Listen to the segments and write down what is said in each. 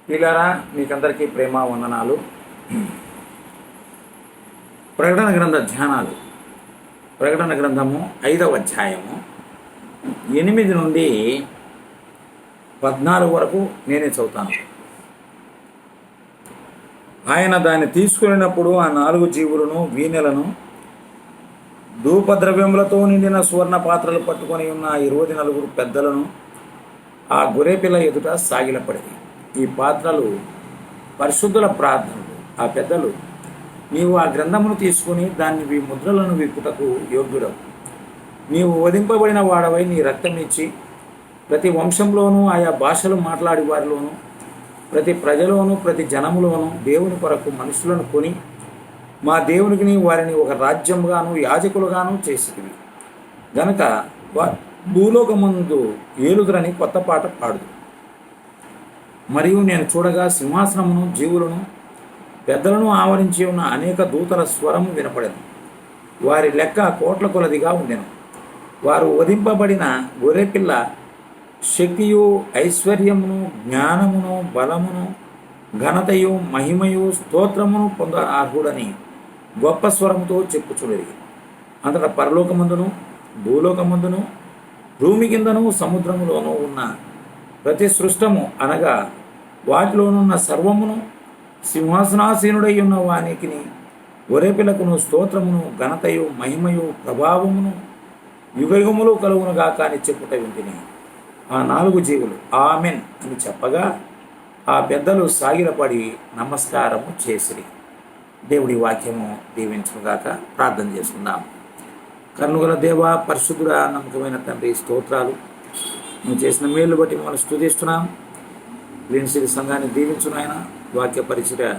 ప్రియులారా, మీకందరికీ ప్రేమ వందనాలు. ప్రకటన గ్రంథ ధ్యానాలు. ప్రకటన గ్రంథము 5వ అధ్యాయము 8 నుండి 14 వరకు నేనే చదువుతాను. ఆయన దాన్ని తీసుకున్నప్పుడు ఆ 4 జీవులను, వీణెలను, ధూపద్రవ్యములతో నిండిన సువర్ణ పాత్రలు పట్టుకొని ఉన్న 24 పెద్దలను ఆ గొర్రెపిల్ల ఎదుట సాగిలపడింది. ఈ పాత్రలు పరిశుద్ధుల ప్రార్థనలు. ఆ పెద్దలు, నీవు ఆ గ్రంథమును తీసుకుని దాన్ని ముద్రలను విప్పుటకు యోగ్యుడవు. నీవు వధింపబడిన వాడవై నీ రక్తం ఇచ్చి ప్రతి వంశంలోనూ, ఆయా భాషలు మాట్లాడి వారిలోనూ, ప్రతి ప్రజలోనూ, ప్రతి జనములోనూ దేవుని కొరకు మనుషులను కొని మా దేవునికి వారిని ఒక రాజ్యంగాను యాజకులుగాను చేసితివి గనుక భూలోకమందు ఏలుదురని కొత్త పాట పాడుదు. మరియు నేను చూడగా సింహాసనమును, జీవులను, పెద్దలను ఆవరించి ఉన్న అనేక దూతల స్వరము వినపడెను. వారి లెక్క కోట్ల కొలదిగా ఉండెను. వారు వధింపబడిన గొర్రెపిల్ల శక్తియు, ఐశ్వర్యమును, జ్ఞానమును, బలమును, ఘనతయు, మహిమయు, స్తోత్రమును పొంద అర్హుడని గొప్ప స్వరముతో చెప్పుచున్నది. అంతటా పరలోకమందును, భూలోకమందును, భూమి కిందను, సముద్రములోనూ ఉన్న ప్రతి సృష్టము అనగా వాటిలోనున్న సర్వమును, సింహాసనాసీనుడై ఉన్న వానికిని, గొర్రెపిల్లకును స్తోత్రమును, ఘనతయు, మహిమయు, ప్రభావమును యుగయుగములు కలుగునుగాక అని చెప్పుట వింటిని. ఆ 4 జీవులు ఆమెన్ అని చెప్పగా ఆ పెద్దలు సాగిలపడి నమస్కారము చేసిరి. దేవుడి వాక్యము దీవించుగాక. ప్రార్థన చేసుకుందాం. కరుణగల దేవ, పరిశుద్ధుడ, నమ్మకమైన తండ్రి, స్తోత్రాలు. నువ్వు చేసిన మేలు బట్టి మిమ్మల్ని స్తుతిస్తున్నాం. గ్రీన్సిటీ సంఘాన్ని దీవించును. ఆయన వాక్య పరిచయ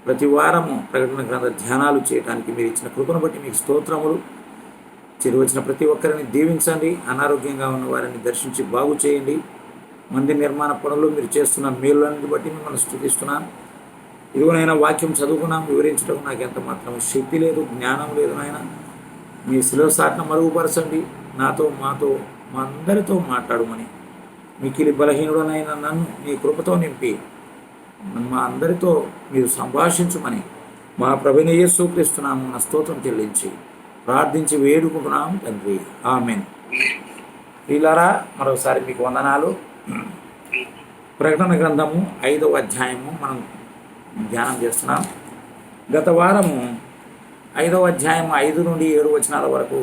ప్రతి వారము ప్రకటన గ్రంథ ధ్యానాలు చేయడానికి మీరు ఇచ్చిన కృపను బట్టి మీకు స్తోత్రములు. వచ్చిన ప్రతి ఒక్కరిని దీవించండి. అనారోగ్యంగా ఉన్న వారిని దర్శించి బాగు చేయండి. మందిర నిర్మాణ పనులు మీరు చేస్తున్న మేలులన్నిటి బట్టి మిమ్మల్ని స్తుతిస్తున్నాను. ఇదిగోనైనా వాక్యం చదువుకున్నాం, వివరించడం నాకు ఎంత మాత్రం శక్తి లేదు, జ్ఞానం లేదు. నాయన మీ శిలువ సాటను మరుగుపరచండి. నాతో, మాతో, మా అందరితో మాట్లాడమని, మికిలి బలహీనుడనైనా నన్ను మీ కృపతో నింపి మా అందరితో మీరు సంభాషించమని మా ప్రభువైన యేసుక్రీస్తు నామమున స్తోత్రం చెల్లించి ప్రార్థించి వేడుకుంటున్నాం తండ్రి. ఆమేన్. ప్రియులారా, మరోసారి మీకు వందనాలు. ప్రకటన గ్రంథము 5వ అధ్యాయము మనం ధ్యానం చేస్తున్నాం. గత వారము 5వ అధ్యాయం 5 నుండి 7 వచనాల వరకు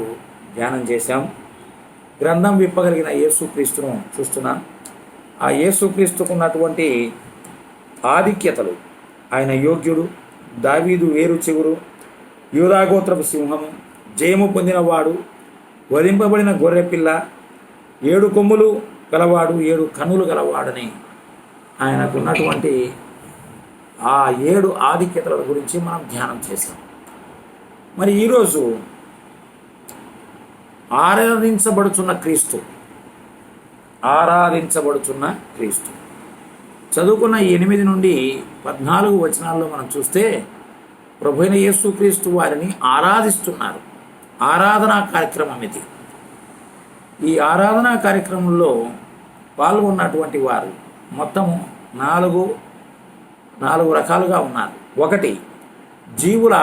ధ్యానం చేశాం. గ్రంథం విప్పగలిగిన యేసుక్రీస్తును చూస్తున్నాం. ఆ యేసుక్రీస్తుకు ఉన్నటువంటి ఆధిక్యతలు, ఆయన యోగ్యుడు, దావీదు వేరు చిగురు, యూదాగోత్రపు సింహము, జయము పొందినవాడు, వధింపబడిన గొర్రెపిల్ల, 7 కొమ్ములు గలవాడు, 7 కన్నులు గలవాడని ఆయనకున్నటువంటి ఆ 7 ఆధిక్యతల గురించి మనం ధ్యానం చేశాం. మరి ఈరోజు ఆరాధించబడుచున్న క్రీస్తు చదువుకున్న 8 నుండి 14 వచనాల్లో మనం చూస్తే ప్రభువైన యేసుక్రీస్తు వారిని ఆరాధిస్తున్నారు. ఆరాధనా కార్యక్రమం ఇది. ఈ ఆరాధనా కార్యక్రమంలో పాల్గొన్నటువంటి వారు మొత్తము 4 రకాలుగా ఉన్నారు. 1 జీవుల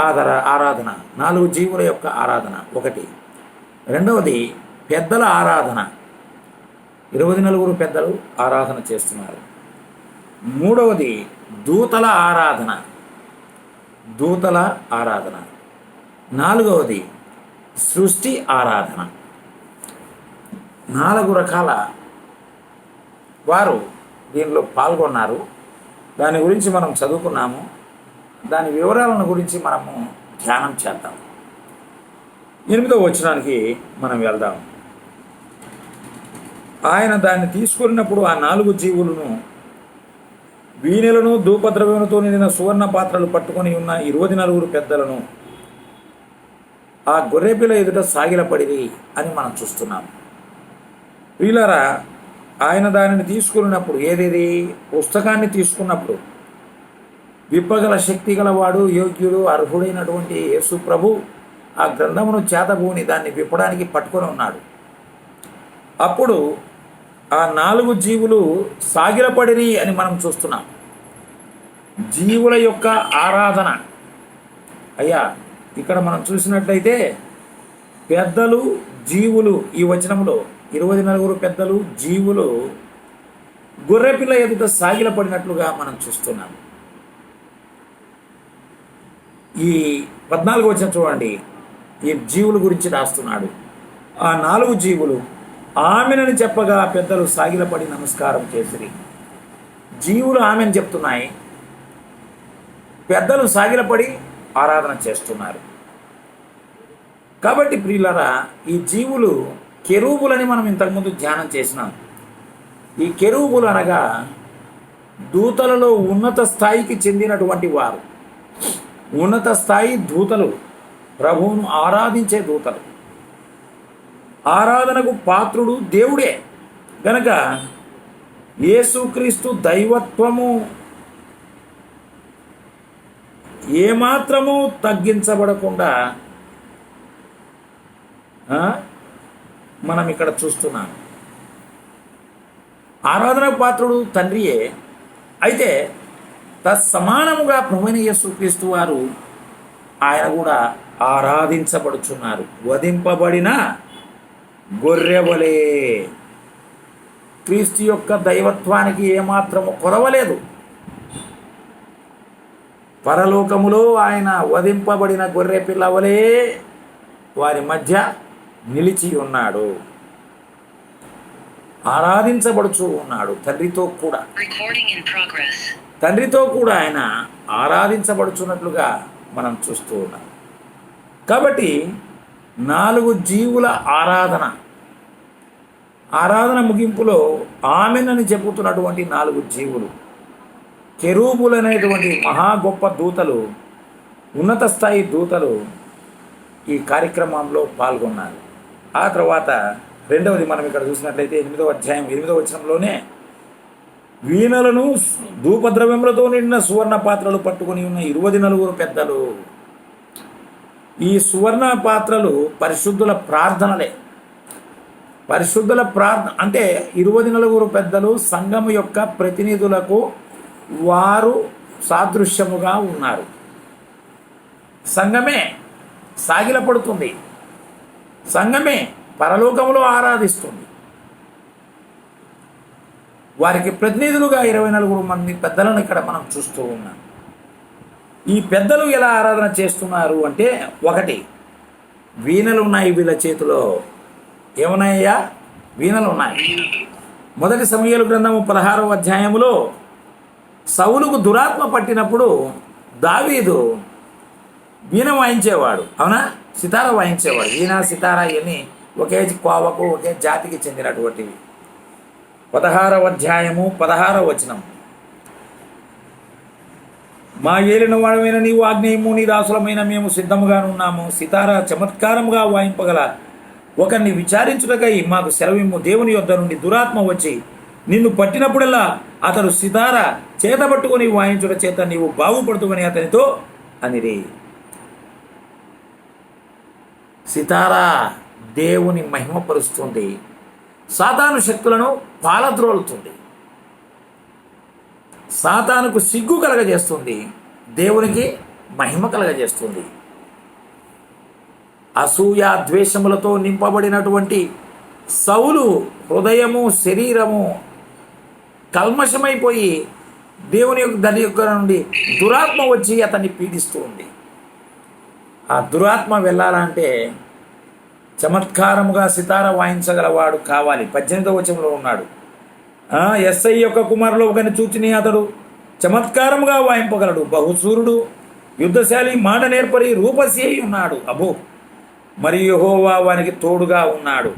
ఆరాధన, 4 జీవుల యొక్క ఆరాధన 1. 2వది పెద్దల ఆరాధన, 24 పెద్దలు ఆరాధన చేస్తున్నారు. 3వది దూతల ఆరాధన. 4వది సృష్టి ఆరాధన. 4 రకాల వారు దీనిలో పాల్గొన్నారు. దాని గురించి మనం చదువుకున్నాము. దాని వివరాలను గురించి మనము ధ్యానం చేద్దాం. 8వ వచనానికి మనం వెళ్దాం. ఆయన దాన్ని తీసుకున్నప్పుడు ఆ 4 జీవులను, వీణెలను, ధూపద్రవ్యములతో నిండిన సువర్ణ పాత్రలు పట్టుకొని ఉన్న 24 పెద్దలను ఆ గొర్రెపిల్ల ఎదుట సాగిలపడిరి అని మనం చూస్తున్నాం. ప్రియులారా, ఆయన దానిని తీసుకున్నప్పుడు, ఏదేది పుస్తకాన్ని తీసుకున్నప్పుడు, విప్పగల శక్తి గలవాడు, యోగ్యుడు, అర్హుడైనటువంటి యేసు ప్రభు ఆ గ్రంథమును చేతబూని దాన్ని విప్పడానికి పట్టుకొని ఉన్నాడు. అప్పుడు ఆ 4 జీవులు సాగిలపడిరి అని మనం చూస్తున్నాం. జీవుల యొక్క ఆరాధన. అయ్యా ఇక్కడ మనం చూసినట్లయితే పెద్దలు జీవులు, ఈ వచనంలో 24 పెద్దలు జీవులు గొర్రెపిల్ల ఎదుట సాగిలపడినట్లుగా మనం చూస్తున్నాం. ఈ 14 వచనం చూడండి, ఈ జీవుల గురించి రాస్తున్నాడు. ఆ 4 జీవులు ఆమెనని చెప్పగా పెద్దలు సాగిలపడి నమస్కారం చేసిరి. జీవులు ఆమెను చెప్తున్నాయి, పెద్దలు సాగిలపడి ఆరాధన చేస్తున్నారు. కాబట్టి ప్రియులారా, ఈ జీవులు కెరూబులని మనం ఇంతకుముందు ధ్యానం చేసినాం. ఈ కెరూబులు అనగా దూతలలో ఉన్నత స్థాయికి చెందినటువంటి వారు, ఉన్నత స్థాయి దూతలు, ప్రభువును ఆరాధించే దూతలు. ఆరాధనకు పాత్రుడు దేవుడే గనక యేసుక్రీస్తు దైవత్వము ఏమాత్రము తగ్గించబడకుండా మనం ఇక్కడ చూస్తున్నాం. ఆరాధనకు పాత్రుడు తండ్రియే, అయితే తత్సమానముగా ప్రభువైన యేసుక్రీస్తు వారు ఆయన కూడా ఆరాధించబడుచున్నారు. వధింపబడిన గొర్రెవలే. క్రీస్తు యొక్క దైవత్వానికి ఏమాత్రము కొరవలేదు. పరలోకములో ఆయన వధింపబడిన గొర్రె పిల్లవలే వారి మధ్య నిలిచి ఉన్నాడు, ఆరాధించబడుచు ఉన్నాడు. తండ్రితో కూడా ఆయన ఆరాధించబడుచున్నట్లుగా మనం చూస్తూ ఉన్నాం. కాబట్టి 4 జీవుల ఆరాధన ముగింపులో ఆమెనని చెబుతున్నటువంటి 4 జీవులు, కెరూబులు అనేటువంటి మహా గొప్ప దూతలు, ఉన్నత స్థాయి దూతలు ఈ కార్యక్రమంలో పాల్గొన్నారు. ఆ తర్వాత రెండవది మనం ఇక్కడ చూసినట్లయితే 8వ అధ్యాయం 8వ వచనంలోనే వీణలను ధూపద్రవ్యములతో నిండిన సువర్ణ పాత్రలు పట్టుకుని ఉన్న 24 పెద్దలు. ఈ సువర్ణ పాత్రలు పరిశుద్ధుల ప్రార్థనలే. పరిశుద్ధుల ప్రార్థన అంటే 24 పెద్దలు సంఘము యొక్క ప్రతినిధులకు వారు సాదృశ్యముగా ఉన్నారు. సంఘమే సాగిలపడుతుంది, సంఘమే పరలోకములో ఆరాధిస్తుంది. వారికి ప్రతినిధులుగా 24 మంది పెద్దలను ఇక్కడ మనం చూస్తూ ఉన్నాం. ఈ పెద్దలు ఎలా ఆరాధన చేస్తున్నారు అంటే, 1 వీణలు ఉన్నాయి వీళ్ళ చేతిలో. ఏమున్నాయ్యా? వీణలు ఉన్నాయి. 1 సమూయేలు గ్రంథము 16వ అధ్యాయములో సౌలుకు దురాత్మ పట్టినప్పుడు దావీదు వీణ వాయించేవాడు, అవునా? సితార వాయించేవాడు. వీణ సితార ఇవన్నీ ఒకే కోవకు ఒకే జాతికి చెందినటువంటివి. 16వ అధ్యాయము 16వ వచనం, మా ఏలిన వాడమైన నీవు ఆజ్ఞేయము, నీ దాసులమైన మేము సిద్ధముగా ఉన్నాము. సితార చమత్కారముగా వాయింపగల ఒకరిని విచారించుటకై మాకు సెలవిమ్ము. దేవుని యొద్ద నుండి దురాత్మ వచ్చి నిన్ను పట్టినప్పుడల్లా అతడు సితార చేతబట్టుకొని వాయించుట చేత నీవు బాగుపడుతువని అతనితో అనిరి. సితారా దేవుని మహిమపరుస్తుంది, సాతాను శక్తులను పాలద్రోలుతుంది. సాతానుకు సిగ్గు కలగజేస్తుంది, దేవునికి మహిమ కలగజేస్తుంది. అసూయ ద్వేషములతో నింపబడినటువంటి సౌలు హృదయము శరీరము కల్మషమైపోయి దాని యొక్క నుండి దురాత్మ వచ్చి అతన్ని పీడిస్తూ ఉంది. ఆ దురాత్మ వెళ్ళాలంటే చమత్కారముగా సితార వాయించగలవాడు కావాలి. 18వ వచనంలో ఉన్నాడు, ఎస్ఐ యొక్క కుమారులు ఒకరిని చూచిని అతడు చమత్కారముగా వాయింపగలడు, బహుసూరుడు, యుద్ధశాలి, మాట నేర్పరి, రూపసి అయి ఉన్నాడు. అబో, మరియు యెహోవా వానికి తోడుగా ఉన్నాడు.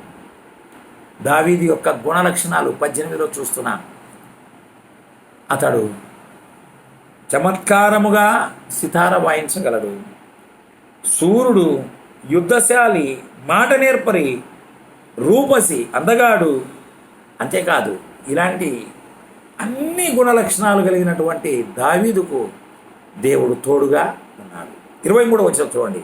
దావీదు యొక్క గుణ లక్షణాలు 18లో చూస్తున్నాం. అతడు చమత్కారముగా సితార వాయించగలడు, సూర్యుడు, యుద్ధశాలి, మాట నేర్పరి, రూపసి, అందగాడు. అంతేకాదు, ఇలాంటి అన్ని గుణ లక్షణాలు కలిగినటువంటి దావీదుకు దేవుడు తోడుగా ఉన్నాడు. 23వ వచనం చూడండి,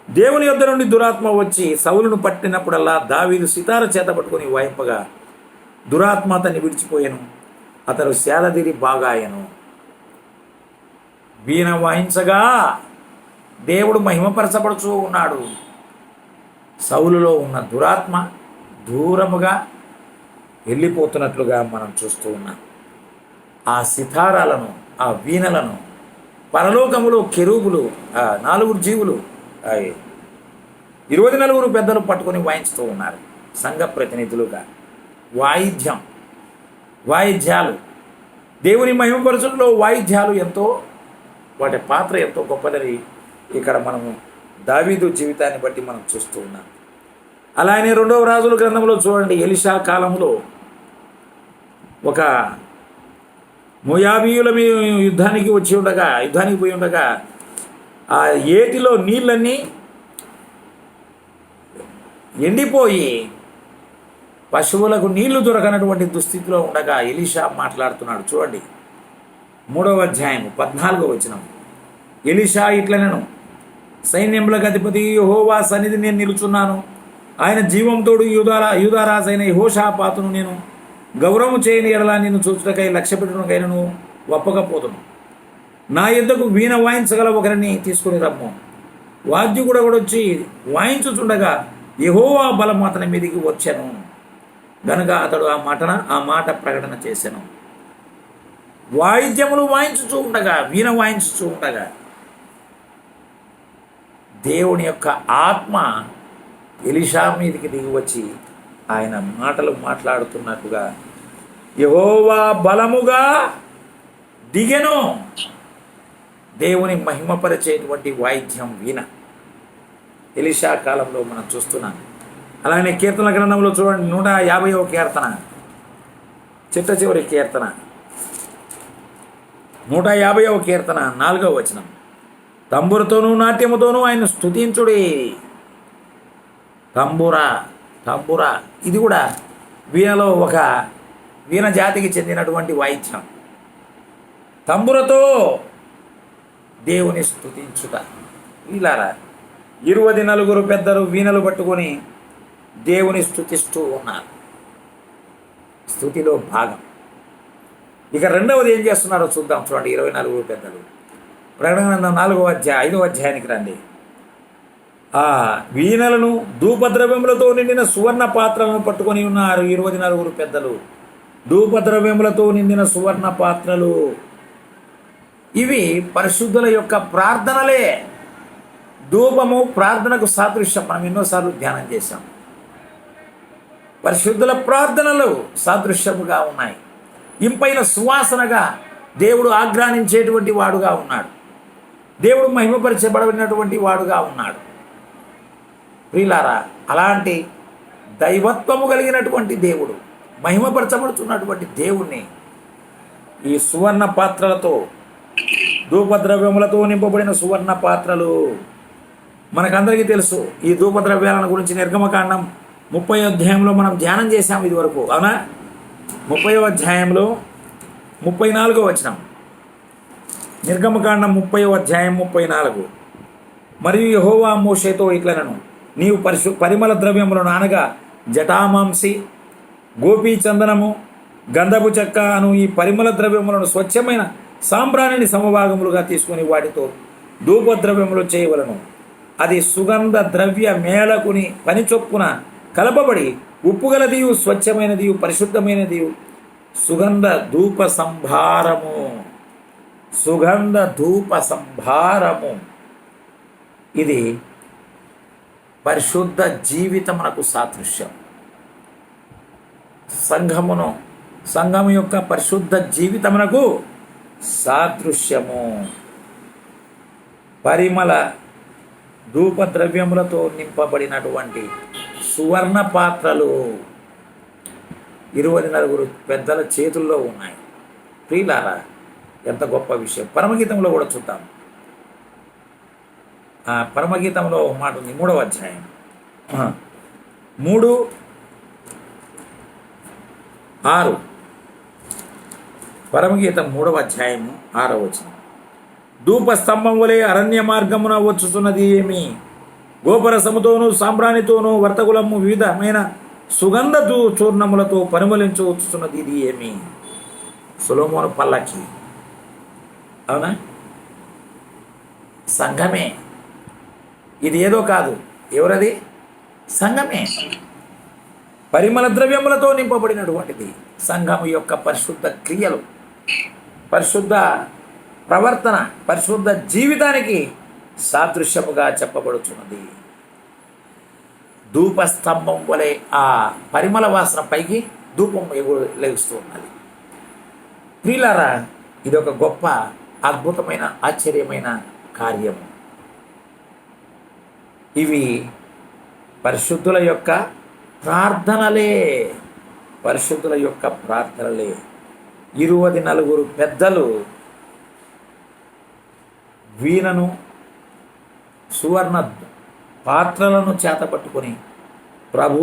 దేవుని యొద్ద నుండి దురాత్మ వచ్చి సౌలును పట్టినప్పుడల్లా దావీదు సితార చేత పట్టుకొని వాయింపగా దురాత్మ అతన్ని విడిచిపోయాను, అతడు సేదదీరి బాగాయను. వీణ వాయించగా దేవుడు మహిమపరచబడుతూ ఉన్నాడు. సౌలులో ఉన్న దురాత్మ దూరముగా వెళ్ళిపోతున్నట్లుగా మనం చూస్తూ ఉన్నాం. ఆ సితారాలను, ఆ వీణలను పరలోకములో కెరూబులు, ఆ 4 జీవులు, 24 పెద్దలు పట్టుకొని వాయించుతూ ఉన్నారు. సంఘ ప్రతినిధులుగా వాయిద్యాలు దేవుని మహిమపరచడంలో వాయిద్యాలు ఎంతో, వాటి పాత్ర ఎంతో గొప్పదని ఇక్కడ మనము దావీదు జీవితాన్ని బట్టి మనం చూస్తూ ఉన్నాం. అలానే 2వ రాజుల గ్రంథంలో చూడండి, ఎలీషా కాలంలో ఒక మోయాబీయుల యుద్ధానికి పోయి ఉండగా ఆ ఏటిలో నీళ్ళన్నీ ఎండిపోయి పశువులకు నీళ్లు దొరకనటువంటి దుస్థితిలో ఉండగా ఎలీషా మాట్లాడుతున్నాడు. చూడండి 3వ అధ్యాయం 14వ వచనం. ఎలీషా ఇట్లనెను, సైన్యములకు అధిపతి యెహోవా సన్నిధి నేను నిలుచున్నాను. ఆయన జీవంతోడు యూదారాజైన యెహోషాపాతును నేను గౌరవం చేయని ఎడలా నిన్ను చూచుటకై లక్ష్యపెట్టుటకైనను ఒప్పకపోతును. నా యుద్ధకు వీణ వాయించగల ఒకరిని తీసుకుని రమ్ము. వాద్యుడు కూడా వచ్చి వాయించుచుండగా యెహోవా బలం అతని మీదికి వచ్చాను గనుక అతడు ఆ మాట ప్రకటన చేశాను. వాయిద్యములు వాయించుచూ ఉండగా, వీణ వాయించుచూ ఉండగా దేవుని యొక్క ఆత్మ ఎలీషా మీదికి దిగి వచ్చి ఆయన మాటలు మాట్లాడుతున్నట్టుగా, యెహోవా బలముగా దిగెను. దేవుని మహిమపరిచేటువంటి వాయిద్యం వీణ ఎలీషా కాలంలో మనం చూస్తున్నాం. అలానే కీర్తన గ్రంథంలో చూడండి 150వ కీర్తన, చిట్ట చివరి కీర్తన 150వ కీర్తన 4వ వచనం. తంబురతోనూ నాట్యముతోనూ ఆయన స్తుతించుడి. తంబురా ఇది కూడా వీణలో ఒక వీణ జాతికి చెందినటువంటి వాయిద్యం. తంబురతో దేవుని స్తుతించుట. వీళ్ళారా 24 పెద్దలు వీణలు పట్టుకొని దేవుని స్తుతిస్తూ ఉన్నారు. స్తుతిలో భాగం. ఇక రెండవది ఏం చేస్తున్నారో చూద్దాం. చూడండి 24 పెద్దలు. ప్రకటన గ్రంథం 5వ అధ్యాయానికి రండి. ఆ వీణలను ధూపద్రవ్యములతో నిండిన సువర్ణ పాత్రలను పట్టుకొని ఉన్నారు 24 పెద్దలు. ధూపద్రవ్యములతో నిండిన సువర్ణ పాత్రలు ఇవి పరిశుద్ధుల యొక్క ప్రార్థనలే. ధూపము ప్రార్థనకు సాదృశ్యం. మనం ఎన్నోసార్లు ధ్యానం చేశాం. పరిశుద్ధుల ప్రార్థనలు సాదృశ్యముగా ఉన్నాయి. ఇంపైన సువాసనగా దేవుడు ఆగ్రానించేటువంటి వాడుగా ఉన్నాడు. దేవుడు మహిమపరచబడినటువంటి వాడుగా ఉన్నాడు. ప్రియులారా, అలాంటి దైవత్వము కలిగినటువంటి దేవుడు, మహిమపరచబడుతున్నటువంటి దేవుణ్ణి ఈ సువర్ణ పాత్రలతో, ధూపద్రవ్యములతో నింపబడిన సువర్ణ పాత్రలు, మనకందరికీ తెలుసు. ఈ ధూపద్రవ్యాలను గురించి నిర్గమకాండం 30వ అధ్యాయంలో మనం ధ్యానం చేశాము ఇదివరకు, అవునా? 30వ అధ్యాయంలో 34వ వచనం. నిర్గమకాండం 30వ అధ్యాయం 34. మరియు యెహోవా మోషేతో ఇట్లనెను, నీవు పరిమళ ద్రవ్యములను అనగా జటామాంసి, గోపీ చందనము, గంధపు చెక్క అను ఈ పరిమళ ద్రవ్యములను స్వచ్ఛమైన సాంబ్రాణిని సమభాగములుగా తీసుకుని వాటితో ధూపద్రవ్యములు చేయవలను. అది సుగంధ ద్రవ్య మేళకుని పని చొప్పున కలపబడి ఉప్పుగలదియు స్వచ్ఛమైనదియు పరిశుద్ధమైనదియు సుగంధ ధూప సంభారము. ఇది పరిశుద్ధ జీవితమునకు సాదృశ్యం. సంఘము యొక్క పరిశుద్ధ జీవితమునకు సాదృశ్యము. పరిమళ ధూపద్రవ్యములతో నింపబడినటువంటి సువర్ణ పాత్రలు 24 పెద్దల చేతుల్లో ఉన్నాయి. ప్రియులారా, ఎంత గొప్ప విషయం. పరమగీతంలో కూడా చూద్దాం. ఆ పరమగీతంలో మాట ఉంది, 3వ అధ్యాయం 3:6. పరమగీతం 3వ అధ్యాయము 6వ వచనం. ధూపస్తంభం వలె అరణ్య మార్గమున వచ్చుతున్నది ఏమి? గోపరసముతోనూ సాంబ్రాణితోనూ వర్తకులము వివిధమైన సుగంధ చూర్ణములతో పరిమళించు వచ్చుతున్నది ఇది ఏమి? సొలొమోను పల్లకి, అవునా? సంఘమే. ఇది ఏదో కాదు, ఎవరది? సంఘమే. పరిమళ ద్రవ్యములతో నింపబడినటువంటిది సంఘము యొక్క పరిశుద్ధ క్రియలు, పరిశుద్ధ ప్రవర్తన, పరిశుద్ధ జీవితానికి సాదృశ్యముగా చెప్పబడుచున్నది. ధూపస్తంభం వలె ఆ పరిమళ వాసన పైకి ధూపం లేస్తూ ఉన్నది. ప్రియులారా, ఇది ఒక గొప్ప అద్భుతమైన ఆశ్చర్యమైన కార్యము. ఇవి పరిశుద్ధుల యొక్క ప్రార్థనలే, పరిశుద్ధుల యొక్క ప్రార్థనలే. 24 పెద్దలు వీణను, సువర్ణ పాత్రలను చేతపట్టుకొని ప్రభు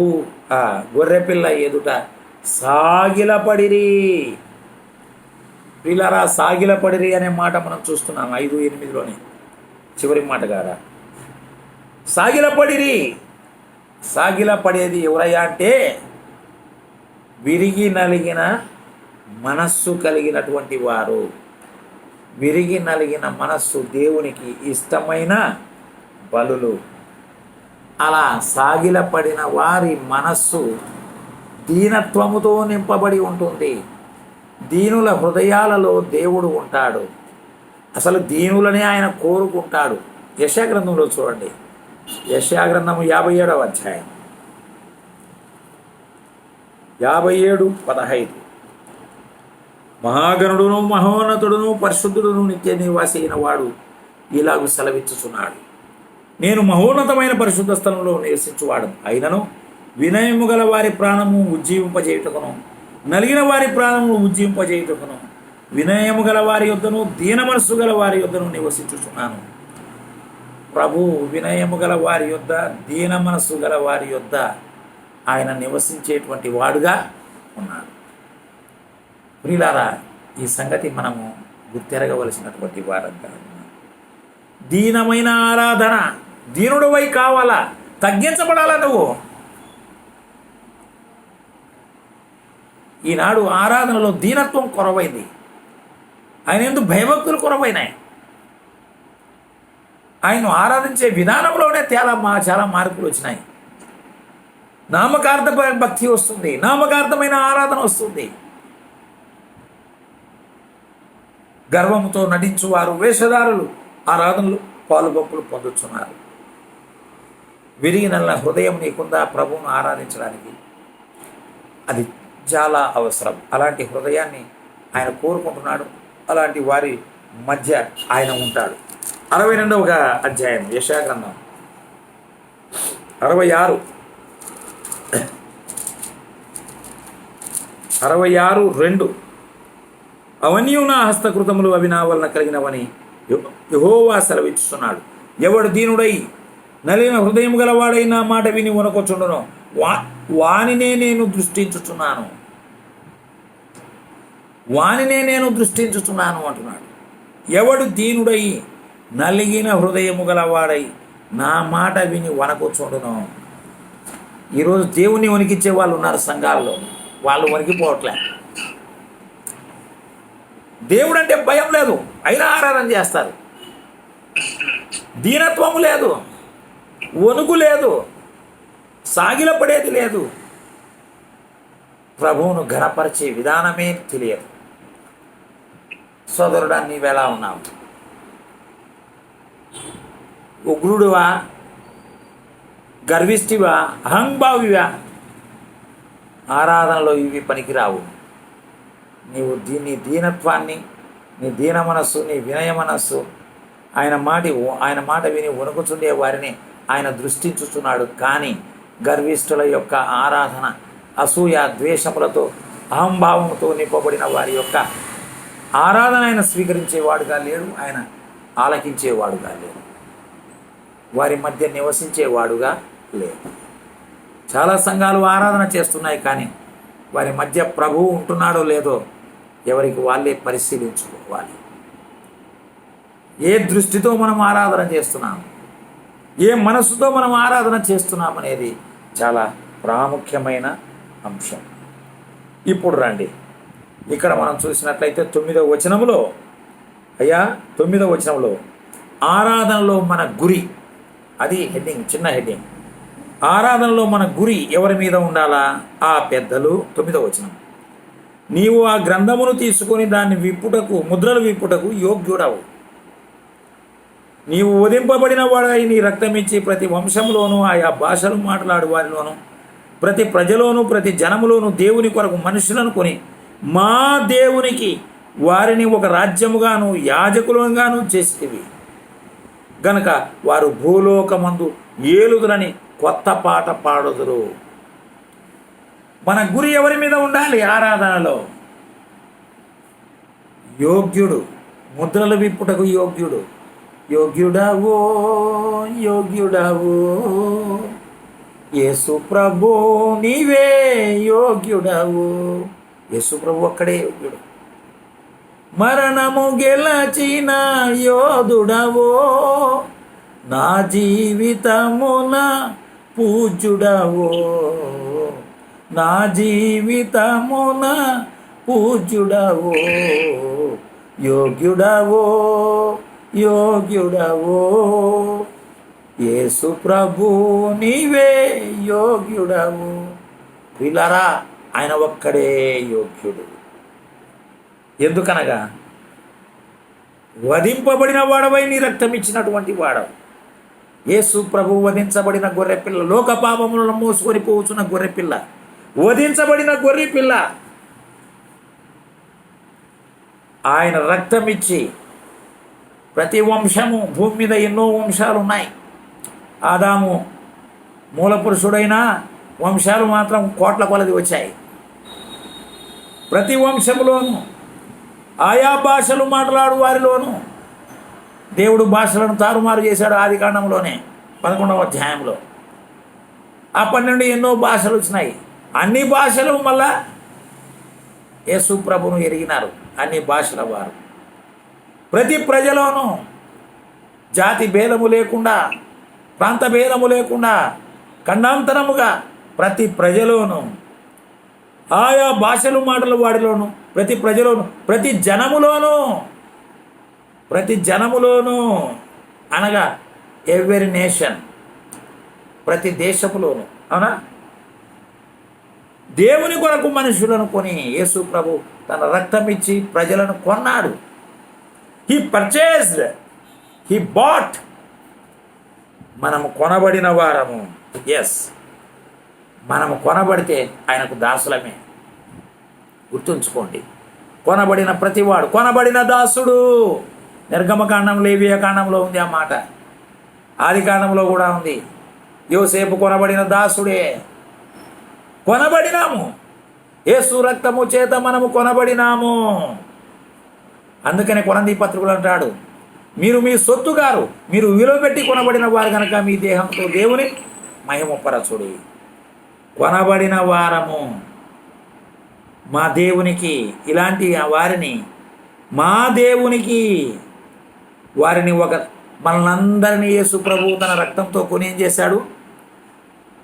ఆ గొర్రెపిల్ల ఎదుట సాగిలపడిరి. పిల్లరా, సాగిలపడిరి అనే మాట మనం చూస్తున్నాం 5:8 చివరి మాట గారా. సాగిలపడిరి. సాగిలపడేది ఎవరయ్యా అంటే విరిగి నలిగిన మనస్సు కలిగినటువంటి వారు. విరిగి నలిగిన మనస్సు దేవునికి ఇష్టమైన బలులు. అలా సాగిలపడిన వారి మనస్సు దీనత్వముతో నింపబడి ఉంటుంది. దీనుల హృదయాలలో దేవుడు ఉంటాడు. అసలు దీనులనే ఆయన కోరుకుంటాడు. యెషయా గ్రంథంలో చూడండి, యెషయా గ్రంథము 57వ అధ్యాయం 57:15. మహాగణుడును మహోన్నతుడును పరిశుద్ధుడును నిత్య నివాసి అయిన వాడు ఇలాగూ సెలవిచ్చుచున్నాడు, నేను మహోన్నతమైన పరిశుద్ధ స్థలంలో నివసించువాడు అయినను వినయము గల వారి ప్రాణము ఉజ్జీవింపజేయుటకును, నలిగిన వారి ప్రాణము ఉజ్జీవింపజేయుటకును, వినయము గల వారి యొద్దను దీన మనస్సు గల వారి యొద్దను నివసించుచున్నాను. ప్రభు వినయము గల వారి యొద్ద, దీన మనస్సు గల వారి యొద్ద ఆయన నివసించేటువంటి వాడుగా ఉన్నాడు. ప్రియులారా, ఈ సంగతి మనము గుర్తెరగవలసినటువంటి వారంగా. దీనమైన ఆరాధన, దీనుడివై కావాలా, తగ్గించబడాలా నువ్వు. ఈనాడు ఆరాధనలో దీనత్వం కొరవైంది. ఆయన ఎందుకు భయభక్తులు కొరవైనాయి. ఆయన్ను ఆరాధించే విధానంలోనే చాలా మార్పులు వచ్చినాయి. నామకార్థ భక్తి వస్తుంది, నామకార్థమైన ఆరాధన వస్తుంది. గర్వంతో నటించువారు, వేషధారులు ఆరాధనలు పాలుగొప్పులు పొందుతున్నారు. విరిగిన హృదయం నీకుందా ప్రభువును ఆరాధించడానికి? అది చాలా అవసరం. అలాంటి హృదయాన్ని ఆయన కోరుకుంటున్నాడు. అలాంటి వారి మధ్య ఆయన ఉంటాడు. 62వ అధ్యాయం యెషయా గ్రంథం 66:2. అవన్నీ నా హస్తకృతములు, అవి నా వలన కలిగినవని యెహోవా సెలవిస్తున్నాడు. ఎవడు దీనుడై నలిగిన హృదయం గలవాడై నా మాట విని వనకొచ్చుండునో వానినే నేను దృష్టించుచున్నాను, వానినే నేను దృష్టించుచున్నాను అంటున్నాడు. ఎవడు దీనుడై నలిగిన హృదయము గలవాడై నా మాట విని వనకొచ్చుండునో. ఈరోజు దేవుణ్ణి వణికించే వాళ్ళు ఉన్నారు సంఘాల్లో, వాళ్ళు వణికిపోవట్లే. దేవుడు అంటే భయం లేదు, అయినా ఆరాధన చేస్తారు. దీనత్వము లేదు, వణుకు లేదు, సాగిలపడేది లేదు. ప్రభువును ఘనపరిచే విధానమే తెలియదు. సోదరుడా, నీవెలా ఉన్నావు? ఉగ్రుడువా, గర్విష్ఠివా, అహంభావివా? ఆరాధనలో ఇవి పనికిరావు. నీవు నీ దీనత్వాన్ని, నీ దీన మనస్సు, నీ వినయ మనస్సు, ఆయన మాట విని వణుకుచుండే వారిని ఆయన దృష్టించుచున్నాడు. కానీ గర్విష్ఠుల యొక్క ఆరాధన అసూయ, ద్వేషములతో, అహంభావంతో నింపబడిన వారి యొక్క ఆరాధన ఆయన స్వీకరించేవాడుగా లేడు, ఆయన ఆలకించేవాడుగా లేడు, వారి మధ్య నివసించేవాడుగా లేడు. చాలా సంఘాలు ఆరాధన చేస్తున్నాయి, కానీ వారి మధ్య ప్రభువు ఉంటున్నాడో లేదో ఎవరికి వాళ్ళే పరిశీలించుకోవాలి. ఏ దృష్టితో మనం ఆరాధన చేస్తున్నాం, ఏ మనస్సుతో మనం ఆరాధన చేస్తున్నాం అనేది చాలా ప్రాముఖ్యమైన అంశం. ఇప్పుడు రండి, ఇక్కడ మనం చూసినట్లయితే 9వ వచనంలో, 9వ వచనంలో ఆరాధనలో మన గురి, అది హెడ్డింగ్, చిన్న హెడ్డింగ్. ఆరాధనలో మన గురి ఎవరి మీద ఉండాలా? ఆ పెద్దలు. 9వ వచనం, నీవు ఆ గ్రంథమును తీసుకొని దాన్ని విప్పుటకు, ముద్రలు విప్పుటకు యోగ్యుడవు. నీవు వధింపబడిన వాడై నీ రక్తమిచ్చి ప్రతి వంశంలోనూ ఆయా భాషలు మాట్లాడు వారిలోనూ ప్రతి ప్రజలోనూ ప్రతి జనములోనూ దేవుని కొరకు మనుషులను కొని మా దేవునికి వారిని ఒక రాజ్యముగాను యాజకులుగాను చేసేవి గనక వారు భూలోకమందు ఏలుదురని కొత్త పాట పాడుదురు. మన గురి ఎవరి మీద ఉండాలి? ఆరాధనలో యోగ్యుడు, ముద్రలు విప్పుటకు యోగ్యుడు. యోగ్యుడవో యోగ్యుడవో యేసు ప్రభు, నీవే యోగ్యుడవు. యేసు ప్రభు ఒక్కడే యోగ్యుడు. మరణము గెలచిన యోధుడవో, నా జీవితమున పూజ్యుడవో, నా జీవితమున పూజ్యుడవో, యోగ్యుడవో యోగ్యుడవో యేసు ప్రభు, నీవే యోగ్యుడవు. పిల్లరా, ఆయన ఒక్కడే యోగ్యుడు. ఎందుకనగా వధింపబడిన వాడవై నీ రక్తం ఇచ్చినటువంటి వాడవు. యేసు ప్రభు వధించబడిన గొర్రెపిల్ల, లోక పాపములను మోసుకొని పోవుచున్న గొర్రెపిల్ల, వధించబడిన గొర్రెపిల్ల. ఆయన రక్తం ఇచ్చి ప్రతి వంశము, భూమి మీద ఎన్నో వంశాలు ఉన్నాయి. ఆదాము మూలపురుషుడైన వంశాలు మాత్రం కోట్ల కొలది వచ్చాయి. ప్రతి వంశములోనూ ఆయా భాషలు మాట్లాడు వారిలోనూ దేవుడు భాషలను తారుమారు చేశాడు. ఆది కాండంలోనే 11వ అధ్యాయంలో అప్పటి నుండి ఎన్నో భాషలు వచ్చినాయి. అన్ని భాషలు మళ్ళా యేసు ప్రభును ఎరిగినారు అన్ని భాషల వారు. ప్రతి ప్రజలోనూ జాతి భేదము లేకుండా, ప్రాంత భేదము లేకుండా, ఖండాంతరముగా ప్రతి ప్రజలోనూ ఆయా భాషలు మాటలు వాడిలోను, ప్రతి ప్రజలోను, ప్రతి జనములోనూ అనగా ఎవరి నేషన్, ప్రతి దేశములోను, అవునా, దేవుని కొరకు మనుషులను కొని యేసు ప్రభు తన రక్తం ఇచ్చి ప్రజలను కొన్నాడు. He purchased, he bought. మనము కొనబడిన వారము. ఎస్, మనము కొనబడితే ఆయనకు దాసులమే. గుర్తుంచుకోండి, కొనబడిన ప్రతివాడు కొనబడిన దాసుడు. నిర్గమకాండం, లేవియ కాండంలో ఉంది ఆ మాట, ఆది కాండంలో కూడా ఉంది. యోసేపు కొనబడిన దాసుడే. కొనబడినాము, యేసు రక్తము చేత మనము కొనబడినాము. అందుకనే కొరంథీ పత్రికలు అంటాడు, మీరు మీ సొత్తు గారు, మీరు విలువ పెట్టి కొనబడిన వారు కనుక మీ దేహంతో దేవుని మహిమపరచుడి. కొనబడిన వారము మా దేవునికి. ఇలాంటి వారిని మా దేవునికి, వారిని మనల్నందరినీ యేసు ప్రభు తన రక్తంతో కొని ఏం చేశాడు?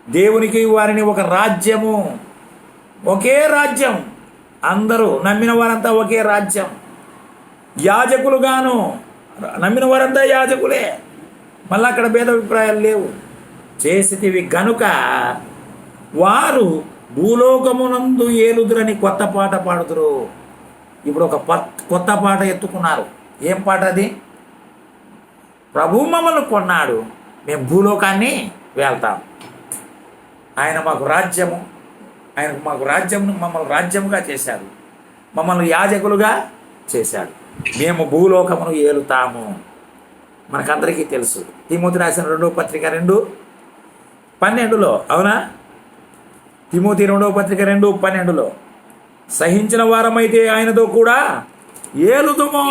దేవునికి వారిని ఒక రాజ్యము, ఒకే రాజ్యం, అందరూ నమ్మిన వారంతా ఒకే రాజ్యం, యాజకులుగాను, నమ్మిన వారంతా యాజకులే. మళ్ళీ అక్కడ భేదాభిప్రాయాలు లేవు. చేసితివి గనుక వారు భూలోకమునందు ఏలుదురని కొత్త పాట పాడుదురు. ఇప్పుడు ఒక కొత్త పాట ఎత్తుకున్నారు. ఏం పాట అది? ప్రభు మమ్మల్ని కొన్నాడు, మేము భూలోకాన్ని వెళ్తాం. ఆయన మాకు రాజ్యము, మమ్మల్ని రాజ్యముగా చేశాడు, మమ్మల్ని యాజకులుగా చేశాడు, మేము భూలోకమును ఏలుతాము. మనకందరికీ తెలుసు. తిమోతి రాసిన 2వ పత్రిక 2:12, అవునా? తిమోతి 2వ పత్రిక 2:12, సహించిన వారమైతే ఆయనతో కూడా ఏలుదుము.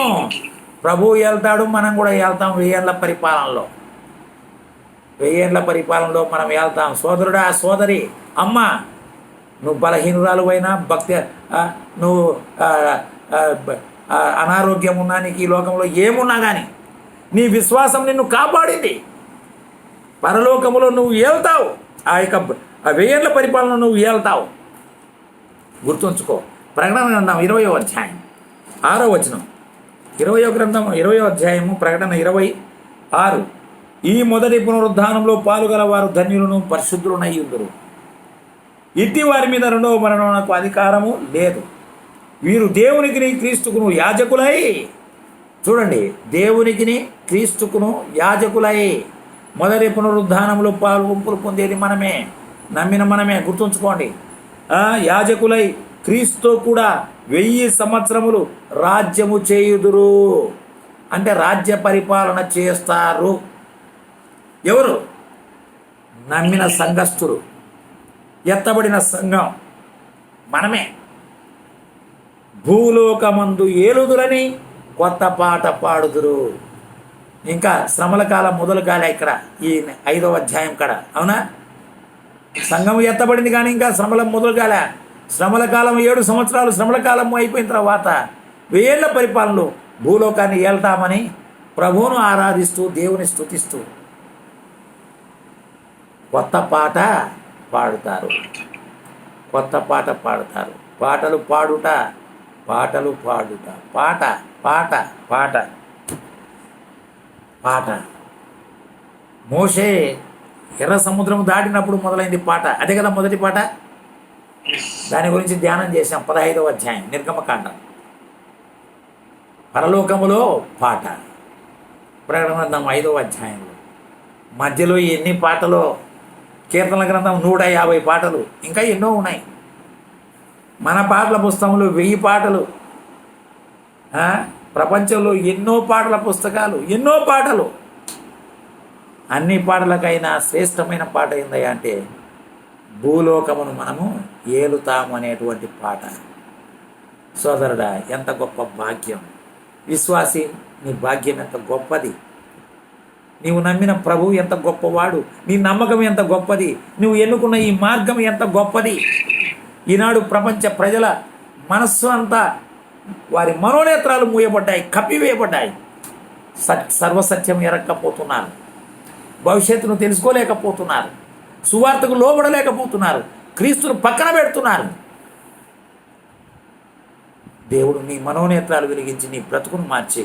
ప్రభు ఏళ్తాడు, మనం కూడా ఏళ్తాం. 1000 ఏళ్ల పరిపాలనలో, 1000 ఏళ్ల పరిపాలనలో మనం వెళ్తాం. సోదరుడా, సోదరి, అమ్మ, నువ్వు బలహీనురాలు అయినా, భక్తి, నువ్వు అనారోగ్యం ఉన్నా, నీకు ఈ లోకంలో ఏమున్నా కానీ నీ విశ్వాసం నిన్ను కాపాడింది. పరలోకములో నువ్వు ఏళ్తావు. ఆ 1000 ఏళ్ల పరిపాలన నువ్వు ఏళ్తావు. గుర్తుంచుకో. ప్రకటన గ్రంథం 20వ అధ్యాయం 6వ వచనం. 20వ గ్రంథం 20వ అధ్యాయము, ప్రకటన 20 6. ఈ మొదటి పునరుద్ధానంలో పాలుగల వారు ధన్యులను పరిశుద్ధులనయ్యుందురు. ఇట్టి వారి మీద రెండవ మరణమునకు అధికారము లేదు. వీరు దేవునికిని క్రీస్తుకును యాజకులై, చూడండి, దేవునికిని క్రీస్తుకును యాజకులై. మొదటి పునరుద్ధానంలో పాల్గొంపులు పొందేది మనమే, నమ్మిన మనమే, గుర్తుంచుకోండి. యాజకులై క్రీస్తు కూడా 1000 సంవత్సరములు రాజ్యము చేయుదురు. అంటే రాజ్య పరిపాలన చేస్తారు. ఎవరు? నమ్మిన సంఘస్థులు, ఎత్తబడిన సంఘం మనమే. భూలోకమందు ఏలుదురని కొత్త పాట పాడుదురు. ఇంకా శ్రమల కాలం మొదలు కాలే ఇక్కడ ఈ 5వ అధ్యాయం కాడ, అవునా? సంఘం ఎత్తబడింది కానీ ఇంకా శ్రమల మొదలు కాలే. శ్రమల కాలం 7 సంవత్సరాలు శ్రమల కాలం అయిపోయిన తర్వాత 1000 ఏళ్ల పరిపాలనలో భూలోకాన్ని ఏల్తామని ప్రభువును ఆరాధిస్తూ దేవుని స్తుతిస్తూ కొత్త పాట పాడుతారు. కొత్త పాట పాడుతారు. పాటలు పాడుట, పాటలు పాడుట, పాట పాట పాట పాట. మోషే ఎర్ర సముద్రం దాటినప్పుడు మొదలైంది పాట. అదే కదా మొదటి పాట. దాని గురించి ధ్యానం చేశాం 15వ అధ్యాయం నిర్గమకాండం. పరలోకములో పాట, ప్రకటన గ్రంథం 5వ అధ్యాయంలో. మధ్యలో ఎన్ని పాటలో, కీర్తనల గ్రంథం 150 పాటలు, ఇంకా ఎన్నో ఉన్నాయి. మన పాటల పుస్తకంలో 1000 పాటలు. ప్రపంచంలో ఎన్నో పాటల పుస్తకాలు, ఎన్నో పాటలు. అన్ని పాటలకైనా శ్రేష్టమైన పాట ఏందయ్యా అంటే భూలోకమును మనము ఏలుతాము అనేటువంటి పాట. సోదరుడా, ఎంత గొప్ప భాగ్యం! విశ్వాసి, నీ భాగ్యం ఎంత గొప్పది! నీవు నమ్మిన ప్రభువు ఎంత గొప్పవాడు! నీ నమ్మకం ఎంత గొప్పది! నువ్వు ఎన్నుకున్న ఈ మార్గం ఎంత గొప్పది! ఈనాడు ప్రపంచ ప్రజల మనస్సు అంతా, వారి మనోనేత్రాలు మూయబడ్డాయి, కప్పివేయబడ్డాయి. సర్వసత్యం ఎరక్కపోతున్నారు, భవిష్యత్తును తెలుసుకోలేకపోతున్నారు, సువార్తకు లోబడలేకపోతున్నారు, క్రీస్తును పక్కన పెడుతున్నారు. దేవుడు నీ మనోనేత్రాలు వెలిగించి నీ బ్రతుకును మార్చి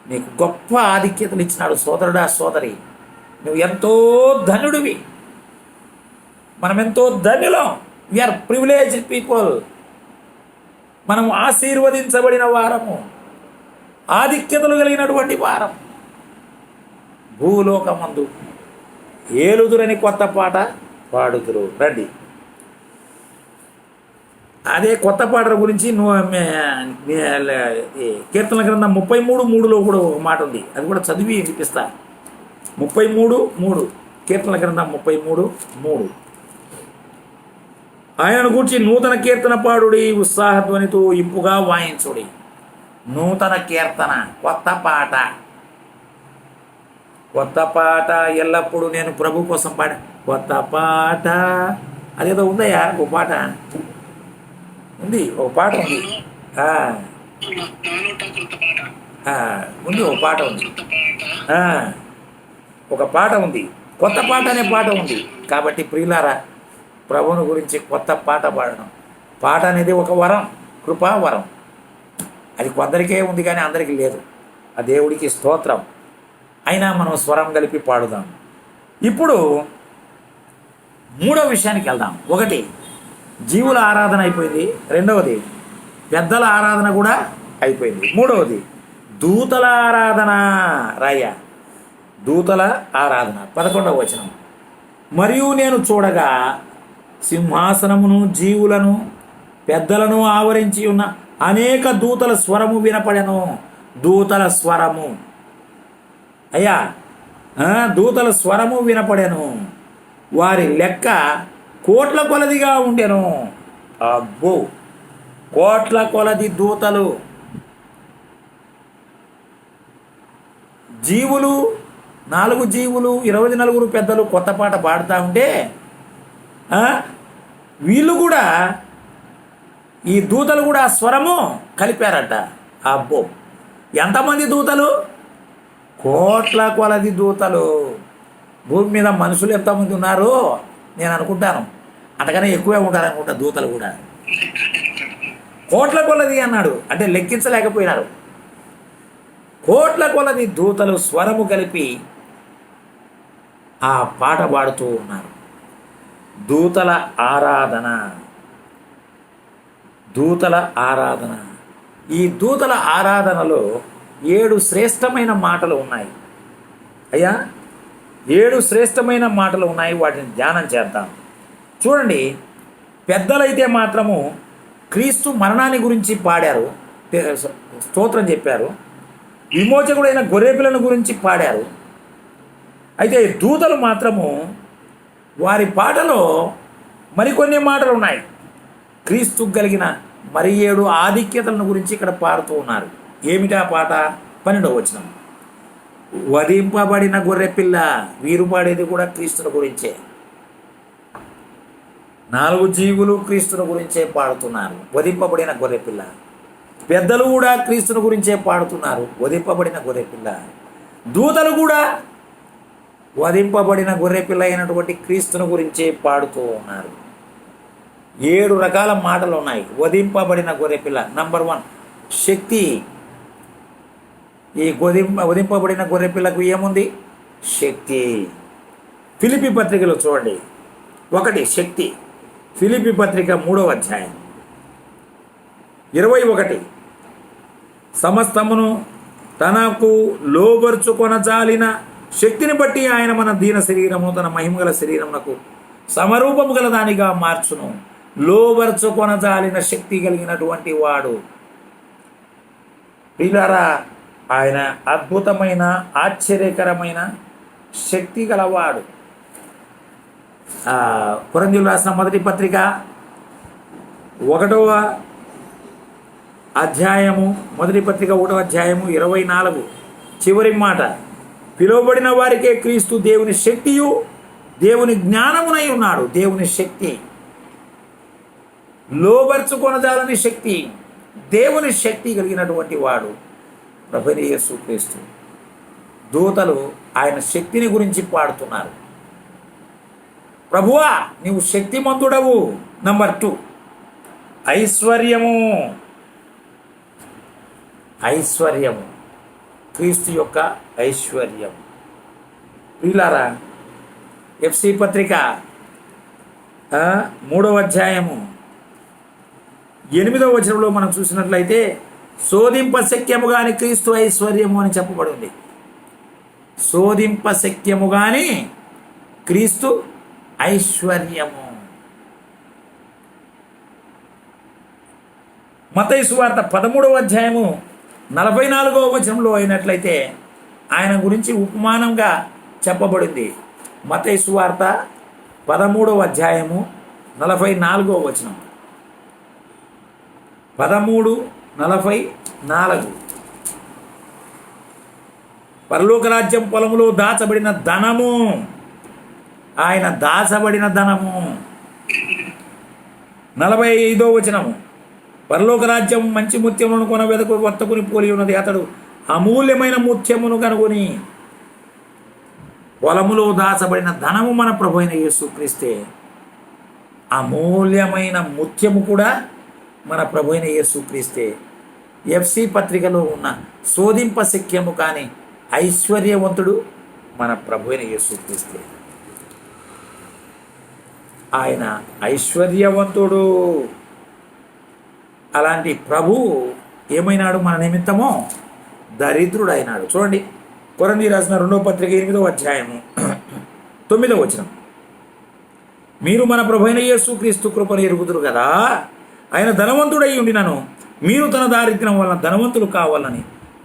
నీకు గొప్ప ఆధిక్యతలు ఇచ్చినాడు. సోదరుడా, సోదరి, నువ్వు ఎంతో ధన్యుడివి. మనం ఎంతో ధన్యులం. We are privileged people. మనం ఆశీర్వదించబడిన వారము, ఆధిక్యతలు కలిగినటువంటి వారం. భూలోకమందు ఏలుదురని కొత్త పాట పాడుదురు. రండి, అదే కొత్త పాటల గురించి కీర్తనల గ్రంథం 33:3లో కూడా ఒక మాట ఉంది. అది కూడా చదివి వినిపిస్తా. 33:3 కీర్తనల గ్రంథం 33:3. ఆయనను గూర్చి నూతన కీర్తన పాడుడి, ఉత్సాహధ్వనితో ఇంపుగా వాయించుడి. నూతన కీర్తన, కొత్త పాట. కొత్త పాట ఎల్లప్పుడూ నేను ప్రభు కోసం పాడా. కొత్త పాట అదేదో ఉందయ్యా, ఒక పాట ఉంది, ఒక పాట ఉంది, ఉంది, ఒక పాట ఉంది, ఒక పాట ఉంది, కొత్త పాట అనే పాట ఉంది. కాబట్టి ప్రియులారా, ప్రభువుని గురించి కొత్త పాట పాడడం. పాట అనేది ఒక వరం, కృపా వరం. అది కొందరికే ఉంది కానీ అందరికీ లేదు. ఆ దేవుడికి స్తోత్రం. అయినా మనం స్వరం కలిపి పాడుదాం. ఇప్పుడు 3వ విషయానికి వెళ్దాం. 1, జీవుల ఆరాధన అయిపోయింది. 2వది, పెద్దల ఆరాధన కూడా అయిపోయింది. 3వది, దూతల ఆరాధన. రాయ, దూతల ఆరాధన. 11వ వచనం. మరియు నేను చూడగా సింహాసనమును, జీవులను, పెద్దలను ఆవరించి ఉన్న అనేక దూతల స్వరము వినపడెను. దూతల స్వరము అయ్యా, దూతల స్వరము వినపడెను. వారి లెక్క కోట్ల కొలదిగా ఉండెను. అబ్బో, కోట్ల కొలది దూతలు. జీవులు, 4 జీవులు, 24 పెద్దలు కొత్త పాట పాడుతూ ఉంటే వీళ్ళు కూడా, ఈ దూతలు కూడా స్వరము కలిపారట. అబ్బో, ఎంతమంది దూతలు? కోట్ల కొలది దూతలు. భూమి మీద మనుషులు ఎంతమంది ఉన్నారో నేను అనుకుంటాను అంతకనే ఎక్కువే ఉంటారనుకుంటా దూతలు కూడా. కోట్ల కొలది అన్నాడు అంటే లెక్కించలేకపోయినారు. కోట్ల కొలది దూతలు స్వరము కలిపి ఆ పాట పాడుతూ ఉన్నారు. దూతల ఆరాధన, దూతల ఆరాధన. ఈ దూతల ఆరాధనలో 7 శ్రేష్టమైన మాటలు ఉన్నాయి. అయ్యా, 7 శ్రేష్టమైన మాటలు ఉన్నాయి. వాటిని ధ్యానం చేద్దాం. చూడండి, పెద్దలైతే మాత్రము క్రీస్తు మరణాన్ని గురించి పాడారు, స్తోత్రం చెప్పారు. విమోచకుడైన గొర్రెపిల్లను గురించి పాడారు. అయితే దూతలు మాత్రము వారి పాటలో మరికొన్ని మాటలు ఉన్నాయి. క్రీస్తు కలిగిన మరి 7 ఆధిక్యతలను గురించి ఇక్కడ పాడుతూ ఉన్నారు. ఏమిటా పాట? 12వ వచనం. వధింపబడిన గొర్రెపిల్ల. వీరు పాడేది కూడా క్రీస్తుని గురించే. 4 జీవులు క్రీస్తుని గురించే పాడుతున్నారు, వధింపబడిన గొర్రెపిల్ల. పెద్దలు కూడా క్రీస్తుని గురించే పాడుతున్నారు, వధింపబడిన గొర్రెపిల్ల. దూతలు కూడా వధింపబడిన గొర్రెపిల్ల అయినటువంటి క్రీస్తుని గురించే పాడుతూ ఉన్నారు. 7 రకాల మాటలు ఉన్నాయి. వధింపబడిన గొర్రెపిల్ల. నంబర్ 1 శక్తి. ఈ వధింపబడిన గొర్రెపిల్లకు ఏముంది? శక్తి. ఫిలిప్పీ పత్రికలో చూడండి, 1 శక్తి. ఫిలిప్పీ పత్రిక 3వ అధ్యాయం 21. సమస్తమును తనకు లోబర్చుకొనజాలిన శక్తిని బట్టి ఆయన మన దీన శరీరమును తన మహిమగల శరీరమునకు సమరూపము గల దానిగా మార్చును. లోబర్చుకొనజాలిన శక్తి కలిగినటువంటి వాడు. ప్రియులారా, ఆయన అద్భుతమైన ఆశ్చర్యకరమైన శక్తి గలవాడు. కొరింథీయులకు రాసిన 1వ పత్రిక 1వ అధ్యాయము 1వ పత్రిక 1వ అధ్యాయము 24 చివరి మాట. పిలువబడిన వారికే క్రీస్తు దేవుని శక్తియు దేవుని జ్ఞానమునై ఉన్నాడు. దేవుని శక్తి, లోబర్చుకొనజాలని శక్తి, దేవుని శక్తి కలిగినటువంటి వాడు ప్రభువైన యేసుక్రీస్తు. దూతలు ఆయన శక్తిని గురించి పాడుతున్నారు. ప్రభువా, నీవు శక్తిమంతుడవు. నంబర్ 2 ఐశ్వర్యము. ఐశ్వర్యము, క్రీస్తు యొక్క ఐశ్వర్యం. ప్రియులారా, ఎఫ్సి పత్రిక 3వ అధ్యాయము 8వ వచనంలో మనం చూసినట్లయితే శోధింప శక్యము గాని క్రీస్తు ఐశ్వర్యము అని చెప్పబడింది. శోధింప శక్యము గాని క్రీస్తు ఐశ్వర్యము. మత్తయి సువార్త 13వ అధ్యాయము 44వ వచనంలో అయినట్లయితే ఆయన గురించి ఉపమానంగా చెప్పబడింది. మత్తయి సువార్త 13వ అధ్యాయము 44వ వచనం. 13:44. పరలోక రాజ్యం పొలములో దాచబడిన ధనము. ఆయన దాచబడిన ధనము. 45వ వచనము. పరలోక రాజ్యం మంచి ముత్యములను కొన వెదకు వర్తకుని పోలి ఉన్నది. అతడు అమూల్యమైన ముత్యమును కనుగొని. పొలములో దాచబడిన ధనము మన ప్రభువైన యేసుక్రీస్తే. అమూల్యమైన ముత్యము కూడా మన ప్రభువైన యేసుక్రీస్తే. ఎఫ్సి పత్రికలో ఉన్న శోధింప శక్యము కాని ఐశ్వర్యవంతుడు మన ప్రభువైన యేసుక్రీస్తే. ఆయన ఐశ్వర్యవంతుడు. అలాంటి ప్రభు ఏమైనాడు? మన నిమిత్తమో దరిద్రుడైనాడు. చూడండి, కొరింథీయులకు రాసిన 2వ పత్రిక 8వ అధ్యాయము 9వ వచనం. మీరు మన ప్రభువైన యేసుక్రీస్తు కృపను ఎరుగుదురు కదా. ఆయన ధనవంతుడై ఉండినను మీరు తన దారిద్ర్యం వలన ధనవంతులు కావాలని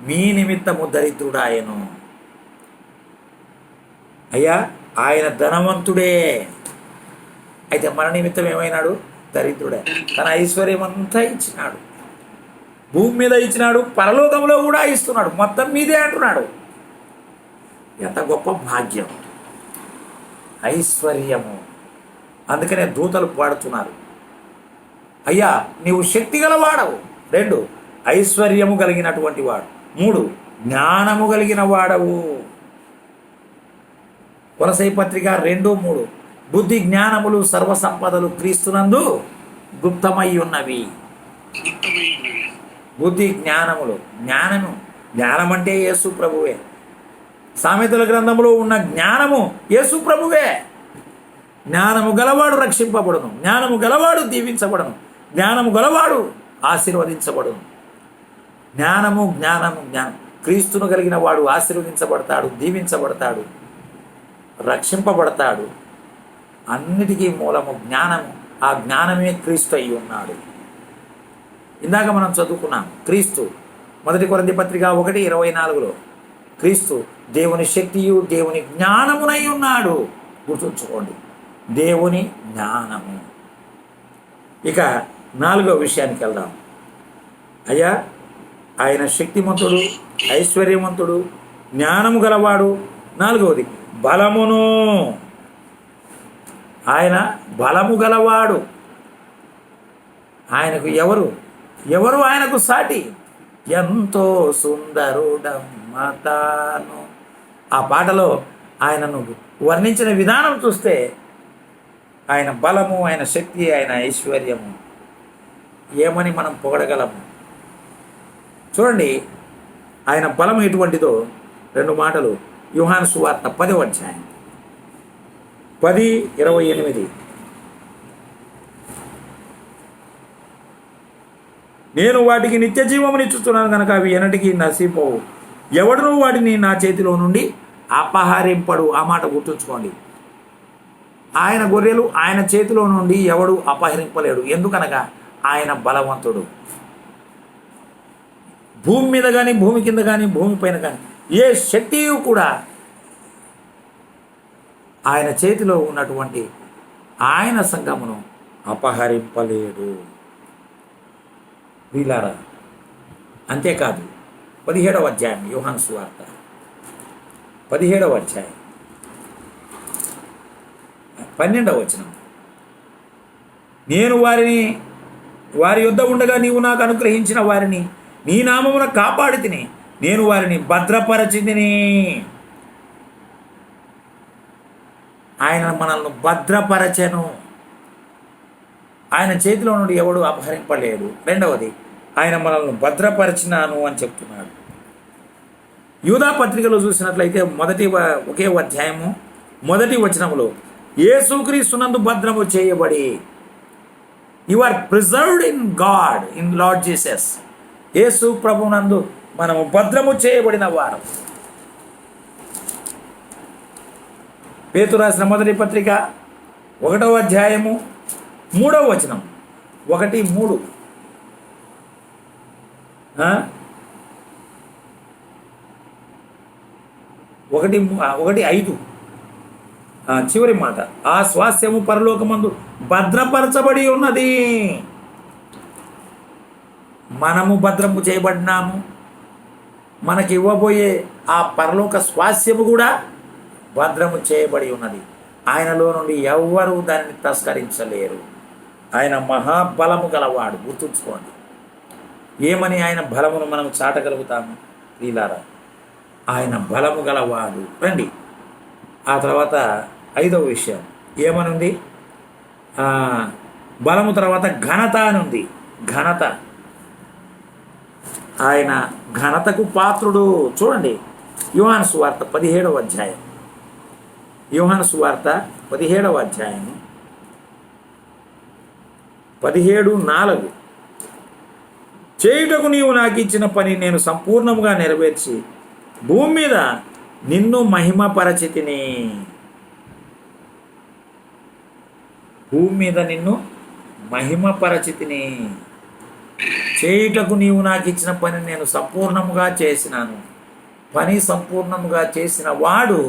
మీ నిమిత్తము దరిద్రుడాయను. అయ్యా, ఆయన ధనవంతుడే. అయితే మన నిమిత్తం ఏమైనాడు? దరిద్రుడే. తన ఐశ్వర్యం అంతా ఇచ్చినాడు. భూమి మీద ఇచ్చినాడు, పరలోకంలో కూడా ఇస్తున్నాడు. మొత్తం మీదే అంటున్నాడు. ఎంత గొప్ప భాగ్యం, ఐశ్వర్యము. అందుకనే దూతలు పాడుతున్నారు, అయ్యా నీవు శక్తి గలవాడవు. 2 ఐశ్వర్యము కలిగినటువంటి వాడు. 3 జ్ఞానము కలిగిన వాడవు. కొలసై పత్రిక 2:3 బుద్ధి జ్ఞానములు సర్వసంపదలు క్రీస్తునందు గుప్తమై ఉన్నవి. బుద్ధి జ్ఞానములు. జ్ఞానం అంటే యేసు ప్రభువే. సామెతల గ్రంథంలో ఉన్న జ్ఞానము యేసు ప్రభువే. జ్ఞానము గలవాడు రక్షింపబడును, జ్ఞానము గలవాడు దీవించబడను, జ్ఞానము గలవాడు ఆశీర్వదించబడును. జ్ఞానము జ్ఞానము జ్ఞానం. క్రీస్తును కలిగిన వాడు ఆశీర్వదించబడతాడు, దీవించబడతాడు, రక్షింపబడతాడు. అన్నిటికీ మూలము జ్ఞానము. ఆ జ్ఞానమే క్రీస్తు అయి ఉన్నాడు. ఇందాక మనం చదువుకున్నాం, క్రీస్తు 1 కొరింథీ పత్రిక 1:24 క్రీస్తు దేవుని శక్తియు దేవుని జ్ఞానమునై ఉన్నాడు. గుర్తుంచుకోండి, దేవుని జ్ఞానము. ఇక 4వ విషయానికి వెళ్దాం. అయ్యా, ఆయన శక్తిమంతుడు, ఐశ్వర్యవంతుడు, జ్ఞానము గలవాడు. 4వది బలమును. ఆయన బలము గలవాడు. ఆయనకు ఎవరు ఆయనకు సాటి? ఎంతో సుందరుడమ్మ తాను. ఆ పాటలో ఆయనను వర్ణించిన విధానం చూస్తే ఆయన బలము, ఆయన శక్తి, ఆయన ఐశ్వర్యము ఏమని మనం పొగడగలము? చూడండి, ఆయన బలం ఎటువంటిదో 2 మాటలు యోహాను సువార్త 10వ అధ్యాయం 10:28. నేను వాటికి నిత్య జీవమునిచ్చుతున్నాను కనుక అవి ఎన్నటికీ నశింపవు, ఎవడును వాటిని నా చేతిలో నుండి అపహరింపడు. ఆ మాట గుర్తుంచుకోండి. ఆయన గొర్రెలు ఆయన చేతిలో నుండి ఎవడు అపహరింపలేడు. ఎందుకనగా ఆయన బలవంతుడు. భూమి మీద కానీ, భూమి కింద కానీ, భూమిపైన కానీ ఏ శక్తి కూడా ఆయన చేతిలో ఉన్నటువంటి ఆయన సంఘమును అపహరింపలేడు. వీలారా, అంతేకాదు 17వ అధ్యాయం యోహాను సువార్త 17వ అధ్యాయం 12వ వచనం. నేను వారి యొద్ద ఉండగా నీవు నాకు అనుగ్రహించిన వారిని నీ నామమున కాపాడి తిని, నేను వారిని భద్రపరచితిని. ఆయన మనల్ని భద్రపరచెను. ఆయన చేతిలో నుండి ఎవడు అపహరింపలేడు. 2వది, ఆయన మనల్ని భద్రపరిచినాను అని చెప్తున్నాడు. యూదా పత్రికలో చూసినట్లయితే ఒకే అధ్యాయము 1వ వచనములో యేసుక్రీస్తునందు భద్రము చేయబడి, you are preserved in God, in Lord Jesus. Yesu ప్రభునందు మనము భద్రము చేయబడిన వారు. పేతురు రాసిన 1వ పత్రిక 1వ అధ్యాయము 3వ వచనం 1:3 1:5 చివరి మాట, ఆ స్వాస్థ్యము పరలోకమందు భద్రపరచబడి ఉన్నది. మనము భద్రము చేయబడినాము. మనకి ఇవ్వబోయే ఆ పరలోక స్వాస్థ్యము కూడా భద్రము చేయబడి ఉన్నది. ఆయనలో నుండి ఎవ్వరూ దానిని తస్కరించలేరు. ఆయన మహాబలము గలవాడు. గుర్తుంచుకోండి, ఏమని ఆయన బలమును మనం చాటగలుగుతాము? వీలారా, ఆయన బలము గలవాడు. రండి, ఆ తర్వాత 5వ విషయం ఏమనుంది? బలము తర్వాత ఘనత అనుంది. ఘనత. ఆయన ఘనతకు పాత్రుడు. చూడండి, యోహాను సువార్త 17వ అధ్యాయం 17:4 చేయుటకు నీవు నాకు ఇచ్చిన పని నేను సంపూర్ణముగా నెరవేర్చి భూమి మీద నిన్ను మహిమపరచితిని. భూమి మీద నిన్ను మహిమపరచితిని. చేయుటకు నీవు నాకు ఇచ్చిన పని నేను సంపూర్ణముగా చేసినాను. పని సంపూర్ణముగా చేసిన వాడు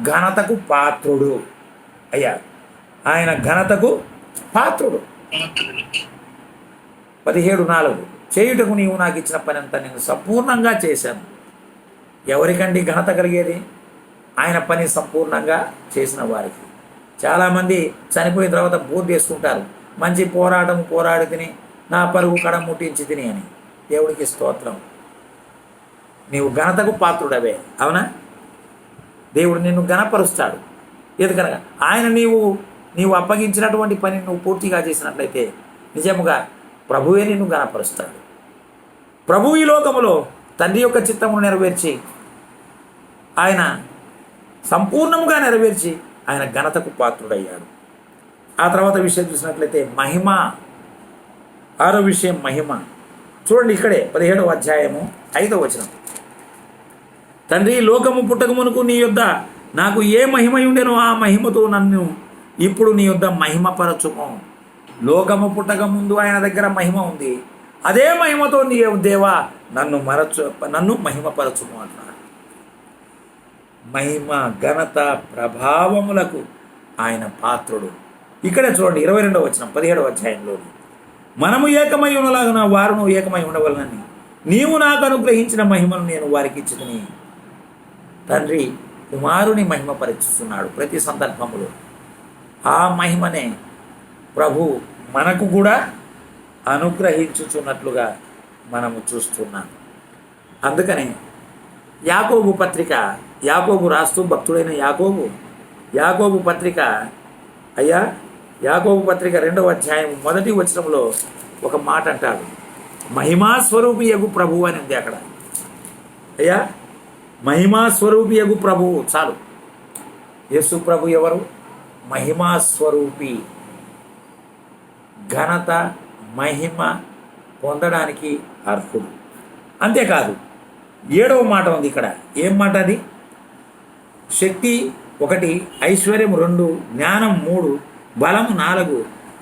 ఘనతకు పాత్రుడు. అయ్యా, ఆయన ఘనతకు పాత్రుడు. 17:4 చేయుటకు నీవు నాకు ఇచ్చిన పని అంతా నేను సంపూర్ణంగా చేశాను. ఎవరికండి ఘనత కలిగేది? ఆయన పని సంపూర్ణంగా చేసిన వారికి. చాలామంది చనిపోయిన తర్వాత బోర్డు వేసుకుంటారు, మంచి పోరాడి తిని నా పరుగు కడ ముట్టించి తిని అని. దేవుడికి స్తోత్రం. నీవు ఘనతకు పాత్రుడవే, అవునా? దేవుడు నిన్ను ఘనపరుస్తాడు. ఎందుకనగా ఆయన నీవు అప్పగించినటువంటి పని నువ్వు పూర్తిగా చేసినట్లయితే నిజముగా ప్రభువే నిన్ను ఘనపరుస్తాడు. ప్రభు ఈ లోకములో తండ్రి యొక్క చిత్తమును నెరవేర్చి ఆయన సంపూర్ణంగా నెరవేర్చి ఆయన ఘనతకు పాత్రుడయ్యాడు. ఆ తర్వాత విషయం చూసినట్లయితే మహిమ, 6వ విషయం మహిమ. చూడండి ఇక్కడే 17వ అధ్యాయము 5వ వచనం. తండ్రి, లోకము పుట్టకమునకు నీ యొద్ద నాకు ఏ మహిమ ఉండెనో ఆ మహిమతో నన్ను ఇప్పుడు నీ యొద్ద మహిమపరచుము. లోకము పుట్టక ముందు ఆయన దగ్గర మహిమ ఉంది. అదే మహిమతో నీ దేవా నన్ను మహిమపరచుము అన్నాడు. మహిమ, ఘనత, ప్రభావములకు ఆయన పాత్రుడు. ఇక్కడే చూడండి 22వ వచనం 17వ అధ్యాయంలోని. మనము ఏకమై ఉండలాగున వారును ఏకమై ఉండవలనని నీవు నాకు అనుగ్రహించిన మహిమను నేను వారికి ఇచ్చితిని. తండ్రి కుమారుని మహిమపరుస్తున్నాడు ప్రతి సందర్భంలో. ఆ మహిమనే ప్రభు మనకు కూడా అనుగ్రహించుచున్నట్లుగా మనము చూస్తున్నాం. అందుకనే యాకోబు పత్రిక, యాకోబు రాస్తూ భక్తుడైన యాకోబు పత్రిక, యాకోబు పత్రిక 2వ అధ్యాయం 1వ వచనంలో ఒక మాట అంటాడు, మహిమాస్వరూపి యగు ప్రభువు అని ఉంది అక్కడ. మహిమాస్వరూపి యగు ప్రభువు చాలు. యేసు ప్రభు ఎవరు? మహిమాస్వరూపి. ఘనత, మహిమ పొందడానికి అర్హుడు. అంతేకాదు 7వ మాట ఉంది ఇక్కడ. ఏం మాట అది? శక్తి 1, ఐశ్వర్యం 2, జ్ఞానం 3, బలము 4,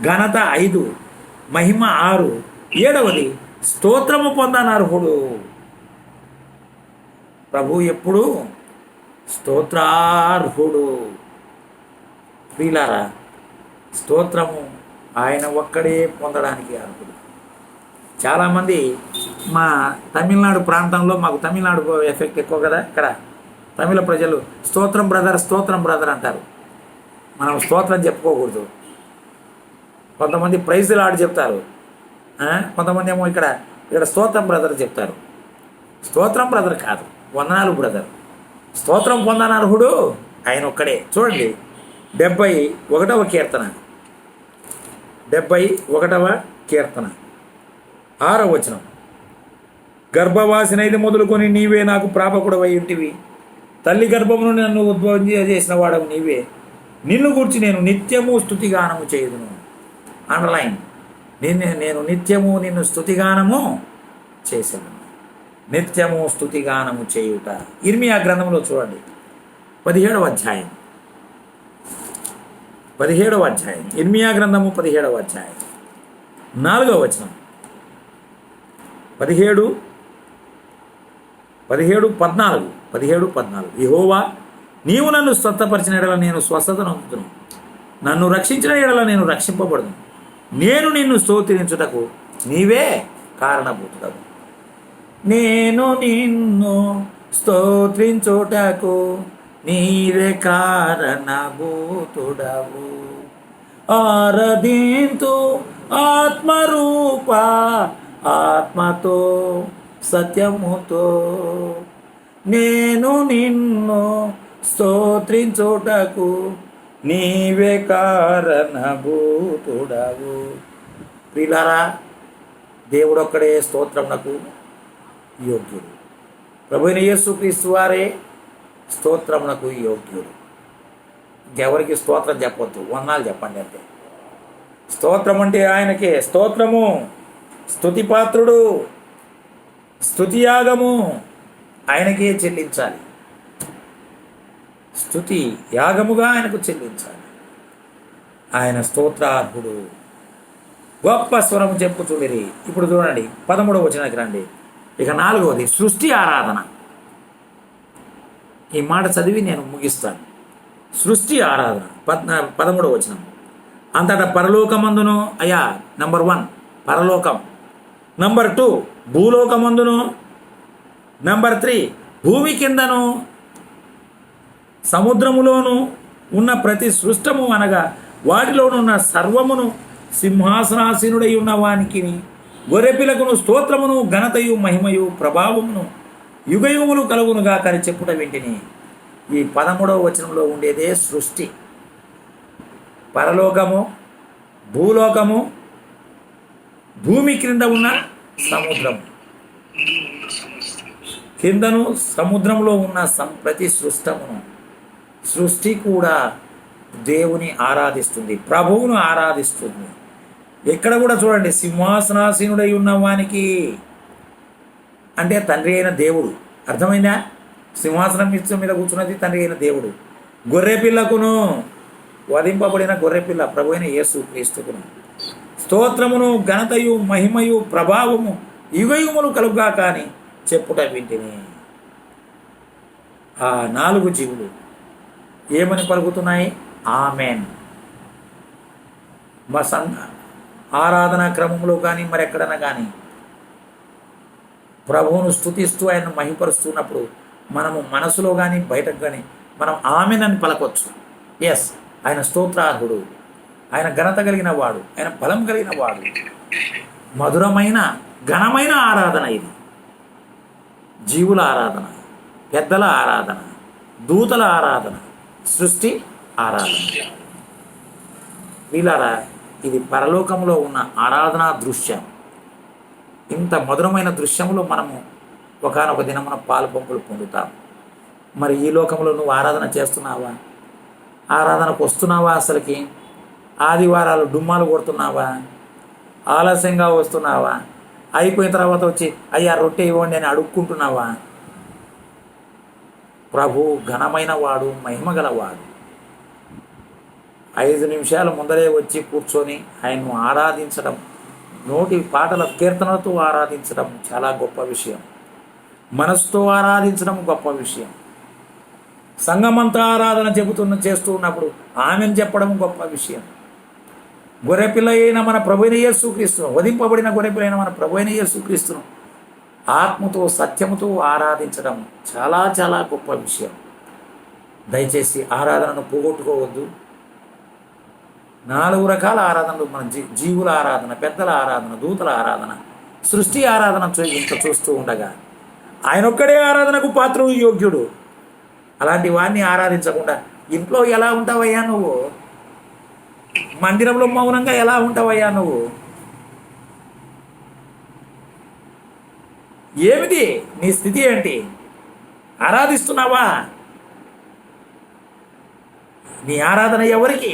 ఘనత 5, మహిమ 6, 7వది స్తోత్రము పొందనర్హుడు. ప్రభు ఎప్పుడు స్తోత్రార్హుడు. ప్రియులారా, స్తోత్రము ఆయన ఒక్కడే పొందడానికి అర్హుడు. చాలామంది మా తమిళనాడు ప్రాంతంలో, మాకు తమిళనాడు ఎఫెక్ట్ ఎక్కువ కదా, ఇక్కడ తమిళ ప్రజలు స్తోత్రం బ్రదర్ అంటారు. మనం స్తోత్రం చెప్పుకోకూడదు. కొంతమంది ప్రైజ్ లాడ్ చెప్తారు, కొంతమంది ఏమో ఇక్కడ స్తోత్రం బ్రదర్ చెప్తారు. స్తోత్రం బ్రదర్ కాదు, వందనాలు బ్రదర్. స్తోత్రం పొందనర్హుడు ఆయన ఒక్కడే. చూడండి 71వ కీర్తన, 71వ కీర్తన 6వ వచనం. గర్భవాసినైది మొదలుకొని నీవే నాకు ప్రాపకుడవై ఉంటివి, తల్లి గర్భమును నన్ను ఉద్భవం చేసిన వాడవు నీవే. నిన్ను గూర్చి నేను నిత్యము స్తుతిగానము చేయుదును. అండర్లైన్, నేను నిత్యము నిన్ను స్తుతిగానము చేశాను. నిత్యము స్తుతిగానము చేయుట. ఇర్మియా గ్రంథంలో చూడండి 17వ అధ్యాయం, ఇర్మియా గ్రంథము 17వ అధ్యాయం 4వ వచనం. 17:14 యెహోవా, నీవు నన్ను స్వస్థపరిచిన ఎడల నేను స్వస్థతను అందుతును, నన్ను రక్షించిన ఎడల నేను రక్షింపబడును. నేను నిన్ను స్తోత్రించుటకు నీవే కారణభూతుడవు. నేను నిన్ను స్తోత్రించుటకు నీవే కారణభూతుడవు. ఆరాధింతు ఆత్మరూప, ఆత్మతో సత్యముతో. నేను నిన్ను స్తోత్రించుటకు నీవే కారణభూతుడవు. ప్రియులారా, దేవుడొక్కడే స్తోత్రమునకు యోగ్యుడు. ప్రభువైన యేసుక్రీస్తు వారే స్తోత్రమునకు యోగ్యుడు. ఇంకెవరికి స్తోత్రం చెప్పొద్దు, వందనాలు చెప్పండి అంతే. స్తోత్రం అంటే ఆయనకే. స్తోత్రము స్తుతిపాత్రుడు, స్తుతియాగము ఆయనకే చెల్లించాలి. స్తుతి యాగముగా ఆయనకు చెల్లించాలి. ఆయన స్తోత్రార్హుడు. గొప్ప స్వరం చెప్పుచుండిరి. ఇప్పుడు చూడండి 13వ వచనానికి రండి. ఇక 4వది సృష్టి ఆరాధన. ఈ మాట చదివి నేను ముగిస్తాను. సృష్టి ఆరాధన 13వ వచనం. అంతటా పరలోకమందును, నంబర్ 1 పరలోకం, నంబర్ 2 భూలోకమందును, నంబర్ 3 భూమి కిందను సముద్రములోను ఉన్న ప్రతి సృష్టము అనగా వాటిలోనున్న సర్వమును సింహాసనాసీనుడై ఉన్న వానికి గొర్రెపిల్లకును స్తోత్రమును ఘనతయు మహిమయు ప్రభావమును యుగయుగములు కలుగునుగా కని చెప్పుట వింటిని. ఈ 13వ వచనంలో ఉండేదే సృష్టి. పరలోకము, భూలోకము, భూమి క్రింద ఉన్న సముద్రము. కిందను సముద్రంలో ఉన్న ప్రతి సృష్టి కూడా దేవుని ఆరాధిస్తుంది, ప్రభువును ఆరాధిస్తుంది. ఎక్కడ కూడా చూడండి, సింహాసనాసీనుడై ఉన్న వానికి అంటే తండ్రి అయిన దేవుడు. అర్థమైందా? సింహాసనం మీద కూర్చున్నది తండ్రి అయిన దేవుడు. గొర్రెపిల్లకును, వధింపబడిన గొర్రెపిల్ల ప్రభు అయిన యేసు క్రీస్తుకును స్తోత్రమును, ఘనతయు, మహిమయు, ప్రభావము యుగయుగములు కలుగుగా కానీ చెప్పుట వింటిని. ఆ 4 జీవులు ఏమని పలుకుతున్నాయి? ఆమెన్. మా ఆరాధనా క్రమంలో కానీ మరెక్కడైనా కానీ ప్రభువును స్తుతిస్తూ ఆయన మహిపరుస్తున్నప్పుడు మనము మనసులో కానీ బయటకు కానీ మనం ఆమెన్ అని పలకొచ్చు. ఎస్, ఆయన స్తోత్రార్హుడు, ఆయన ఘనత కలిగిన వాడు, ఆయన బలం కలిగిన వాడు. మధురమైన ఘనమైన ఆరాధన ఇది. జీవుల ఆరాధన, పెద్దల ఆరాధన, దూతల ఆరాధన, సృష్టి ఆరాధన. వీళ్ళారా, ఇది పరలోకంలో ఉన్న ఆరాధనా దృశ్యం. ఇంత మధురమైన దృశ్యంలో మనము ఒకానొక దినమున పాలు పంపులు పొందుతాం. మరి ఈ లోకంలో నువ్వు ఆరాధన చేస్తున్నావా? ఆరాధనకు వస్తున్నావా? అసలుకి ఆదివారాలు డుమ్మాలు కొడుతున్నావా? ఆలస్యంగా వస్తున్నావా? అయిపోయిన తర్వాత వచ్చి అయ్యా రొట్టె ఇవ్వండి అని అడుక్కుంటున్నావా? ప్రభు ఘనమైన వాడు, మహిమ గలవాడు. 5 నిమిషాల ముందరే వచ్చి కూర్చొని ఆయన్ను ఆరాధించడం, నోటి పాటల కీర్తనలతో ఆరాధించడం చాలా గొప్ప విషయం. మనసుతో ఆరాధించడం గొప్ప విషయం. సంఘమంతా ఆరాధన చేస్తూ ఉన్నప్పుడు ఆమెను చెప్పడం గొప్ప విషయం. గొర్రెపిల్ల అయిన మన ప్రభువైన యేసుక్రీస్తును, వధింపబడిన గొర్రెపిల్ల అయిన మన ప్రభువైన యేసుక్రీస్తును ఆత్మతో సత్యముతో ఆరాధించడం చాలా చాలా గొప్ప విషయం. దయచేసి ఆరాధనను పోగొట్టుకోవద్దు. 4 రకాల ఆరాధనలు మన జీవుల ఆరాధన, పెద్దల ఆరాధన, దూతల ఆరాధన, సృష్టి ఆరాధన ఇంత చూస్తూ ఉండగా ఆయన ఒక్కడే ఆరాధనకు పాత్రుడు, యోగ్యుడు. అలాంటి వాడిని ఆరాధించకుండా ఇంట్లో ఎలా ఉంటావయ్యా నువ్వు? మందిరంలో మౌనంగా ఎలా ఉంటావయ్యా నువ్వు? ఏమిటి నీ స్థితి? ఏంటి? ఆరాధిస్తున్నావా? నీ ఆరాధన ఎవరికి?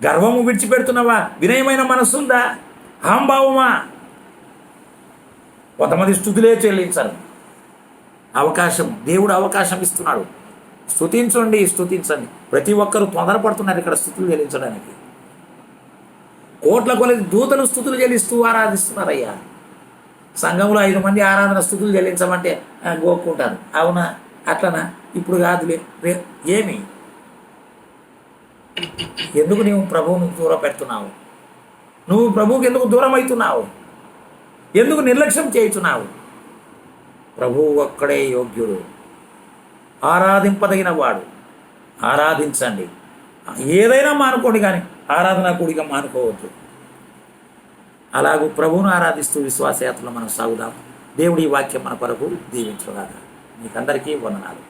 గర్వము విడిచిపెడుతున్నావా? వినయమైన మనస్సుందా? అహంభావమా? కొంతమంది స్తుతులే చెల్లించరు. దేవుడు అవకాశం ఇస్తున్నాడు. స్తుతించండి. ప్రతి ఒక్కరూ తొందరపడుతున్నారు ఇక్కడ స్తుతులు చెల్లించడానికి. కోట్ల కొలది దూతలు స్తుతులు చెల్లిస్తూ ఆరాధిస్తున్నారయ్యా. సంఘంలో 5 మంది ఆరాధన స్తుతులు చెల్లించమంటే గోక్కుంటారు. అవునా? అట్లనా? ఇప్పుడు కాదులే. ఏమి? ఎందుకు నీవు ప్రభువును దూరం పెడుతున్నావు? నువ్వు ప్రభువుకి ఎందుకు దూరం అవుతున్నావు? ఎందుకు నిర్లక్ష్యం చేయుచున్నావు? ప్రభువు ఒక్కడే యోగ్యుడు, ఆరాధింపదగిన వాడు. ఆరాధించండి. ఏదైనా మానుకోండి, కానీ ఆరాధన కూడిక మానుకోవద్దు. అలాగూ ప్రభువును ఆరాధిస్తూ విశ్వాసయాత్రలో మనం సాగుదాం. దేవుడి వాక్యం మన కొరకు దీవించుగాక. మీకందరికీ వందనాలు.